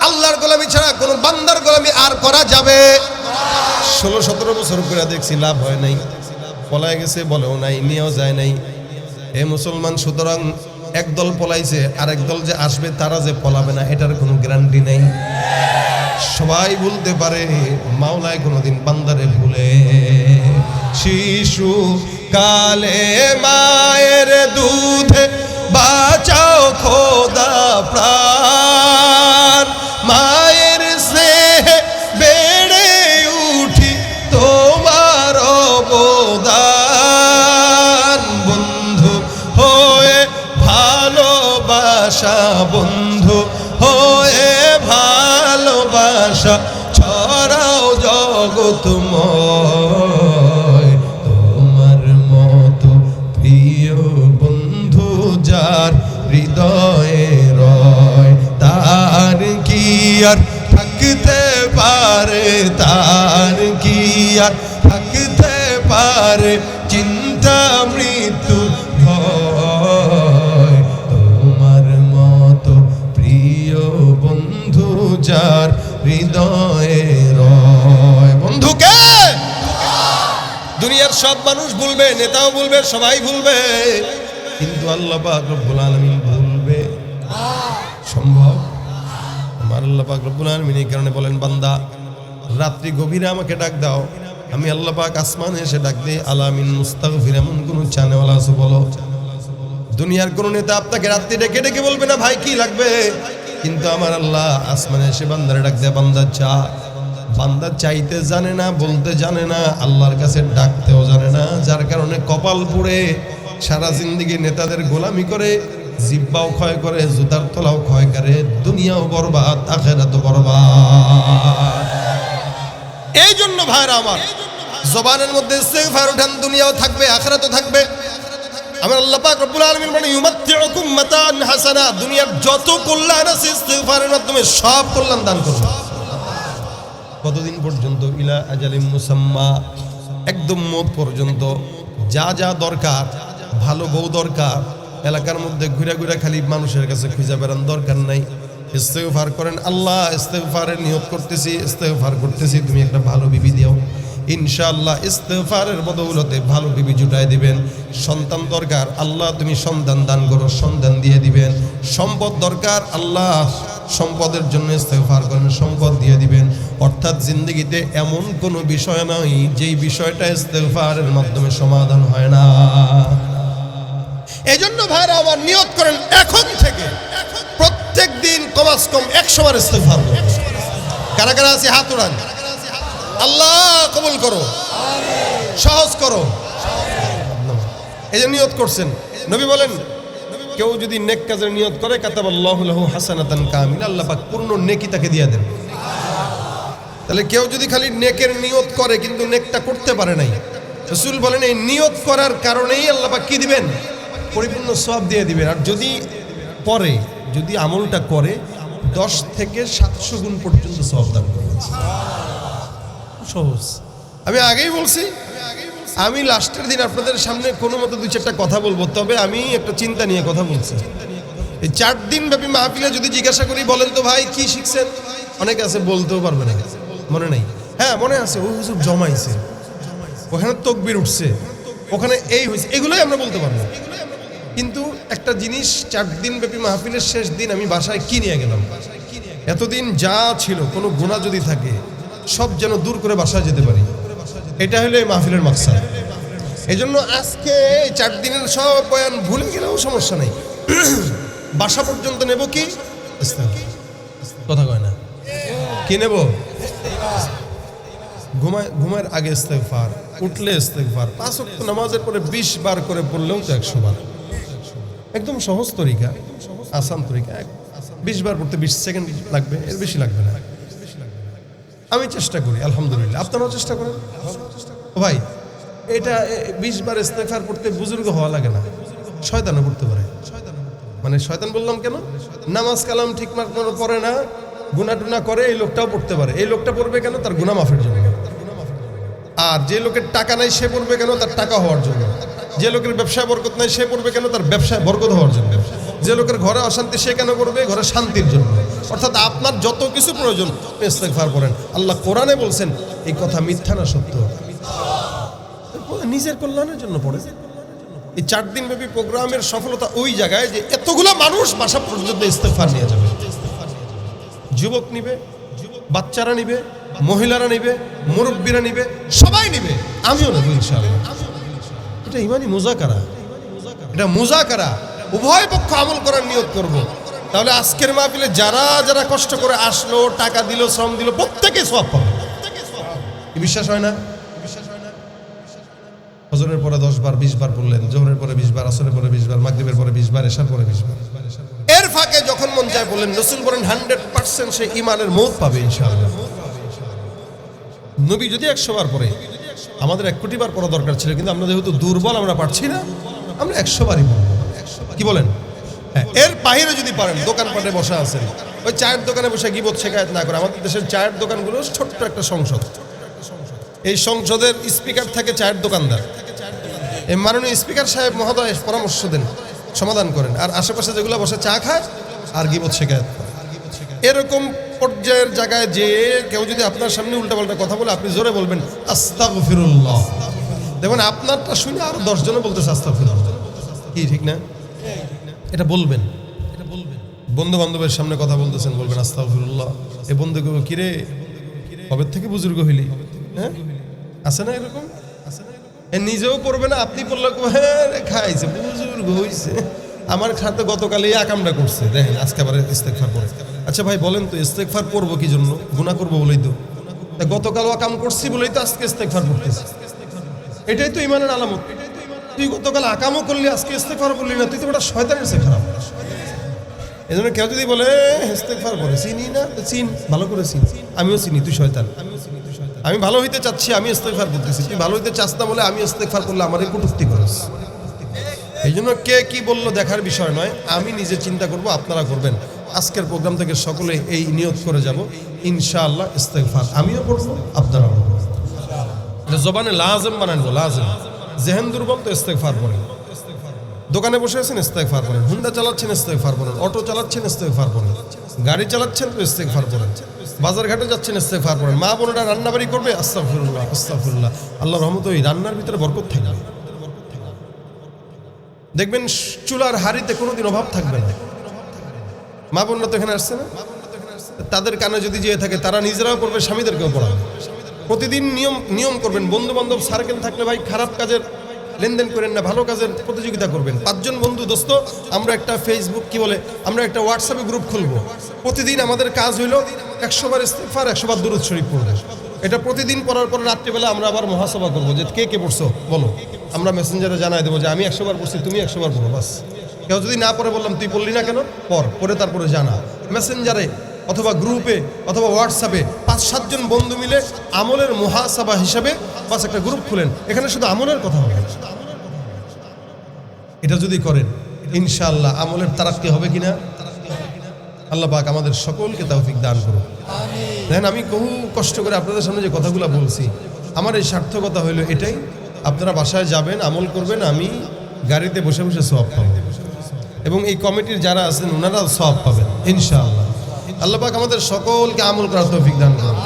আল্লাহর গোলামি ছাড়া কোনো বান্দার গোলামি আর করা যাবে? 16-17 বছর করে দেখছি, লাভ হয় নাই। পলায় গেছে বলেও নাই, নিয়েও যায় নাই। এ মুসলমান, সুতরাং একদল পলাইছে, আর একদল যে আসবে তারা যে পলাবে না এটার কোনো গ্যারান্টি নেই। সবাই বলতে পারে, মাওলায় কোনোদিন বান্দারে ভুলে। শিশু কালে মায়ের দুধে বাঁচাও খোদা প্রাণ, মায়ের স্নেহে বেড়ে উঠি তোমার অবদান। বন্ধু হয়ে ভালোবাসা, বন্ধু হয়ে ভালোবাসা ছড়াও জগৎময়। তোমার মতো প্রিয় বন্ধু যার হৃদয়ে রয়, তার কি আর থাকতে পারে, তার কি আর থাকতে পারে চিন্তা মৃত্যু ভয়। তোমার মতো প্রিয় বন্ধু যার হৃদয়ে রয়। বন্ধুকে দুনিয়ার সব মানুষ ভুলবে, নেতাও ভুলবে, সবাই ভুলবে, কিন্তু আল্লাহ পাক রব্বুল আলামিন ভুলবে সম্ভব? আমার আল্লাহ পাক রব্বুল আলামিন এই কারণে বলেন, বান্দা রাত্রি গভীরে আমাকে ডাক দাও, আমি আল্লাহ পাক আসমানে এসে ডাক দিই। আলামিন মুস্তাগফির, এমন কোন চানেওয়ালা আছে বলো? দুনিয়ার কোন নেতা আপনাকে রাত্রি ডেকে ডেকে বলবে না ভাই কি লাগবে, কিন্তু আমার আল্লাহ আসমানে এসে বান্দারে ডাক দেয়, বান্দা চা। বান্দা চাইতে জানে না, বলতে জানে না, আল্লাহর কাছে ডাকতেও জানে না, যার কারণে কপাল পুড়ে সারা জিন্দেগি নেতাদের গোলামি করে, জিব্বাও ক্ষয় করে, জুতার তলাও ক্ষয় করে, দুনিয়াও বরবাদ, আখিরাতও বরবাদ। এই জন্য ভাইরা আমার, জবানের মধ্যে ইস্তেগফার উঠান, দুনিয়াও থাকবে, আখিরাতও থাকবে। আমার আল্লাহ পাক রব্বুল আলামিন বলেন, ইউমাত্তিউকুম মাতাআন হাসানা, দুনিয়ার যত কল্যাণ আছে ইস্তেগফারের মাধ্যমে সব কল্যাণ দান করবে। কতদিন পর্যন্ত? ইলা আজালিম মুসাম্মা, একদম মত পর্যন্ত। যা যা দরকার, ভালো বউ দরকার, এলাকার মধ্যে ঘুরে ঘুরে খালি মানুষের কাছে খুঁজে বেড়ান দরকার নাই। ইস্তেগফার করেন, আল্লাহ ইস্তেগফারের নিয়ত করতেছি, ইস্তেগফার করতেছি, তুমি একটা ভালো বিবি দিও। ইনশাআল্লাহ ইস্তেগফারের বদৌলতে ভালো বিবি জুটাই দিবেন। সন্তান দরকার, আল্লাহ তুমি সন্তান দান করো, সন্তান দিয়ে দিবেন। সম্পদ দরকার, আল্লাহ সম্পদের জন্য ইস্তেগফার করেন, সম্পদ দিয়ে দিবেন। অর্থাৎ জিন্দগিতে এমন কোনো বিষয় নাই যেই বিষয়টা ইস্তেগফারের মাধ্যমে সমাধান হয় না। এই জন্য ভাইরা আমার, নিয়ত করেন এখন থেকে প্রত্যেক দিন কমাস কম 100 বার ইস্তেগফার করুন। কারা কারা আছে হাত উঠান। আল্লাহ কবুল করো, সহজ করো। এই যে নিয়ত করছেন, নবী বলেন কেউ যদি নেক কাজের নিয়ত করে, কাতাবাল্লাহু লাহু হাসানাতান কামিলা, আল্লাহ পাক পূর্ণ নেকি তাকে দিয়ে দেন। তাহলে কেউ যদি খালি নেকের নিয়ত করে কিন্তু নেকটা করতে পারে নাই, রাসূল বলেন এই নিয়ত করার কারণেই আল্লাহ পাক কি দিবেন? পরিপূর্ণ সওয়াব দিয়ে দিবেন। আর যদি পরে, যদি আমলটা করে, 10 থেকে 700 গুণ পর্যন্ত সওয়াব দান করবেন। সহজ। আমি আগেই বলছি, আমি লাস্টের দিন আপনাদের সামনে কোনো মতো 2-4টা কথা বলবো, তবে আমি একটা চিন্তা নিয়ে কথা বলছি। এই 4 দিন ব্যাপী মাহফিলে যদি জিজ্ঞাসা করি, বলেন তো ভাই কি শিখছেন, অনেকে আছে বলতেও পারবে না, মনে নাই। হ্যাঁ মনে আছে, ওই হুজুর জমাইছে, ওখানে তাকবীর উঠছে, ওখানে এই হয়েছে, এগুলোই আমরা বলতে পারবো। কিন্তু একটা জিনিস, 4 দিন ব্যাপী মাহফিলের শেষ দিন আমি বাসায় কি নিয়ে গেলাম, এতদিন যা ছিল কোনো গুনাহ যদি থাকে সব যেন দূর করে বাসায় যেতে পারি, এটা হলো এই মাহফিলের মাকসাদ। এই জন্য আজকে 4 দিনের সব বয়ান ভুলে গেলেও সমস্যা নেই, বাসা পর্যন্ত নেব কি কথা কয় না, কি নেব? ঘুমার আগে ইস্তেগফার, উঠলে ইস্তেগফার, 5 ওয়াক্ত নামাজের পরে 20 বার করে পড়লেও তো 100 বার। একদম সহজ তরিকা। আসান তরিকা 20 বার পড়তে 20 সেকেন্ড লাগবে, এর বেশি লাগবে না। আমি চেষ্টা করি আলহামদুলিল্লাহ, আপনারাও চেষ্টা করেন। ভাই এটা 20 বার ইস্তেগফার পড়তে বুজুর্গ হওয়া লাগে না, শয়তানও পড়তে পারে। মানে শয়তান বললাম কেন? নামাজ কালাম ঠিক মতো পড়ে না, গুনাহ টুনা করে, এই লোকটাও পড়তে পারে। এই লোকটা পড়বে কেন? তার গুনাহ মাফের জন্য। আর যে লোকের টাকা নাই সে পড়বে কেন? তার টাকা হওয়ার জন্য। যে লোকের ব্যবসায় বরকত নাই সে পড়বে কেন? তার ব্যবসায় বরকত হওয়ার জন্য। যে লোকের ঘরে অশান্তি সে কেন করবে? ঘরে শান্তির জন্য। অর্থাৎ আপনার যত কিছু প্রয়োজন ইস্তেগফার করেন। আল্লাহ কোরআনে বলছেন এই কথা মিথ্যা না সত্য? নিজের কল্যাণের জন্য পড়ে। এই 4 দিন ব্যাপী প্রোগ্রামের সফলতা ওই জায়গায় যে এতগুলা মানুষ বাসা পর্যন্ত ইস্তেগফার নিয়ে যাবে। যুবক নিবে, বাচ্চারা নিবে, মহিলারা নিবে, মুরব্বীরা নিবে, সবাই নিবে, আমিও নেব ইনশাআল্লাহ। এটা ইমানি মুজাকারা, এটা মুজাকারা, উভয় পক্ষ আমল করার নিয়ত করব। তাহলে আজকের মাহফিলে যারা যারা কষ্ট করে আসলো, টাকা দিল, শ্রম দিল, প্রত্যেকে সওয়াব পাবে। বিশ্বাস হয় না? ফজরের পরে 10 বার 20 বার পড়লেন, জোহরের পরে 20 বার, আসরের পরে 20 বার, মাগরিবের পরে 20 বার, এশার পরে 20 বার। এর ফাঁকে যখন মন চায় বললেন, রাসূল বলেন 100% সে ঈমানের মওত পাবে ইনশাআল্লাহ। নবী যদি 100 বার পড়ে, আমাদের 1 কোটি বার পড়া দরকার ছিল, কিন্তু আমরা যেহেতু দুর্বল, আমরা পারছি না, আমরা 100 বারই পড়ব। কি বলেন? হ্যাঁ, এর বাইরে যদি পারেন, দোকানপাটে বসা আছেন, ওই চায়ের দোকানে বসে গীবত শিকায়েত না করে। আমাদের দেশের চায়ের দোকানগুলো ছোট্ট একটা সংসদ, এই সংসদের স্পিকার থাকে চায়ের দোকানদার। এই মাননীয় স্পিকার সাহেব মহোদয় পরামর্শ দেন, সমাধান করেন, আর আশেপাশে যেগুলো বসে চা খায় আর গীবত শিকায়েত করে। এরকম পর্যায়ের জায়গায় যে কেউ যদি আপনার সামনে উল্টাপাল্টা কথা বলে, আপনি জোরে বলবেন আস্তাগফিরুল্লাহ। দেখুন আপনারটা শুনে আরো 10 জনে বলতেছে আস্তাগফিরুল্লাহ। কি ঠিক না? এটা বলবেন, এটা বলবেন। বন্ধু বান্ধবের সামনে কথা বলতেছেন, বলবেন আস্তাগফিরুল্লাহ। এই বন্ধুকে কিরে কবে থেকে বুজুর্গ হইলি? হ্যাঁ, আছে না এরকম? নিজেও পড়বে না, আপনি পড়লে হ্যাঁ খাইছে, বুজুর্গ হইছে। আমার খাতে গতকালই আকামটা করছে, দেখেন আজকে আবার ইস্তেগফার পড়ে। আচ্ছা ভাই বলেন তো, ইস্তেগফার পড়বো কি জন্য? গুনাহ করবো বলেই তো। গতকাল আকাম করছি বলেই তো আজকে ইস্তেগফার পড়তেছি। এটাই তো ঈমানের আলামত। তুই গতকাল আকামও করলি, আজকে ইস্তেগফার করলি না, তুই তো একটা শয়তানের চেয়ে খারাপ। এই জন্য কেউ যদি বলে ইস্তেগফার করে, চিনি না, চিন, ভালো করে চিন। আমিও চিনি তুই শয়তান। আমি ভালো হইতে চাচ্ছি, আমি ইস্তেগফার করতেছি। তুই ভালো হইতে চাস না বলে আমি ইস্তেগফার করলে আমার কটূক্তি করিস। এই জন্য কে কি বললো দেখার বিষয় নয়, আমি নিজে চিন্তা করব, আপনারা করবেন। আজকের প্রোগ্রাম থেকে সকলে এই নিয়ত করে যাব, ইনশাআল্লাহ ইস্তেগফার আমিও করবো, আপনারাও করবো। এটা জবানে লাজেম বানান, লাজেম। জেহেন দুর্বল তো ইস্তেগফার পড়েন। দোকানে বসে আছেন ইস্তেগফার পড়েন, হুন্ডা চালাচ্ছেন ইস্তেগফার পড়েন, অটো চালাচ্ছেন ইস্তেগফার পড়েন, গাড়ি চালাচ্ছেন তো ইস্তেগফার পড়েন, বাজার ঘাটে যাচ্ছেন ইস্তেগফার পড়েন, মা বোনেরা রান্নাবাড়ি করবে আস্তাগফিরুল্লাহ আস্তাগফিরুল্লাহ। আল্লাহর রহমতে ওই রান্নার ভিতরে বরকত থাকবে। দেখবেন চুলার হাড়িতে কোনোদিন অভাব থাকবে না। মা বোনরা তো এখানে আসছে না, তাদের কানে যদি যেয়ে থাকে তারা নিজেরাও করবে, স্বামীদেরকেও পড়াবে। প্রতিদিন নিয়ম করবেন। বন্ধু বান্ধব সার্কেল থাকলে ভাই খারাপ কাজের লেনদেন করেন না, ভালো কাজের প্রতিযোগিতা করবেন। 5 জন বন্ধু দোস্ত আমরা একটা ফেসবুক কি বলে, আমরা একটা হোয়াটসঅ্যাপে গ্রুপ খুলবো। প্রতিদিন আমাদের কাজ হইল 100 বার ইস্তেগফার, 100 বার দুরূদ শরীফ পড়বো। এটা প্রতিদিন পড়ার পর রাত্রিবেলা আমরা আবার মহাসভা করবো যে কে কে পড়ছো বলো। আমরা মেসেঞ্জারে জানাই দেবো যে আমি 100 বার পড়ছি, তুমি 100 বার পড়ো। বাস। কেউ যদি না পড়ে বললাম তুই পড়লি না কেন, পড়ে তারপরে জানা। মেসেঞ্জারে অথবা গ্রুপে অথবা হোয়াটসঅ্যাপে 5-7 জন বন্ধু মিলে আমলের মুহাসাবা হিসাবে বাস একটা গ্রুপ খুলেন, এখানে শুধু আমলের কথা হবে। এটা যদি করেন ইনশাআল্লাহ আমলের তারাক্কি হবে কিনা, আল্লাহ পাক আমাদের সকলকে তৌফিক দান করুন। দেখেন আমি বহু কষ্ট করে আপনাদের সামনে যে কথাগুলো বলছি, আমার এই সার্থকতা হইল এটাই, আপনারা বাসায় যাবেন, আমল করবেন, আমি গাড়িতে বসে বসে সওয়াব পাবো, এবং এই কমিটির যারা আছেন ওনারাও সওয়াব পাবেন ইনশাআল্লাহ। আল্লাহ পাক আমাদের সকলকে আমল করার তৌফিক দান করুন।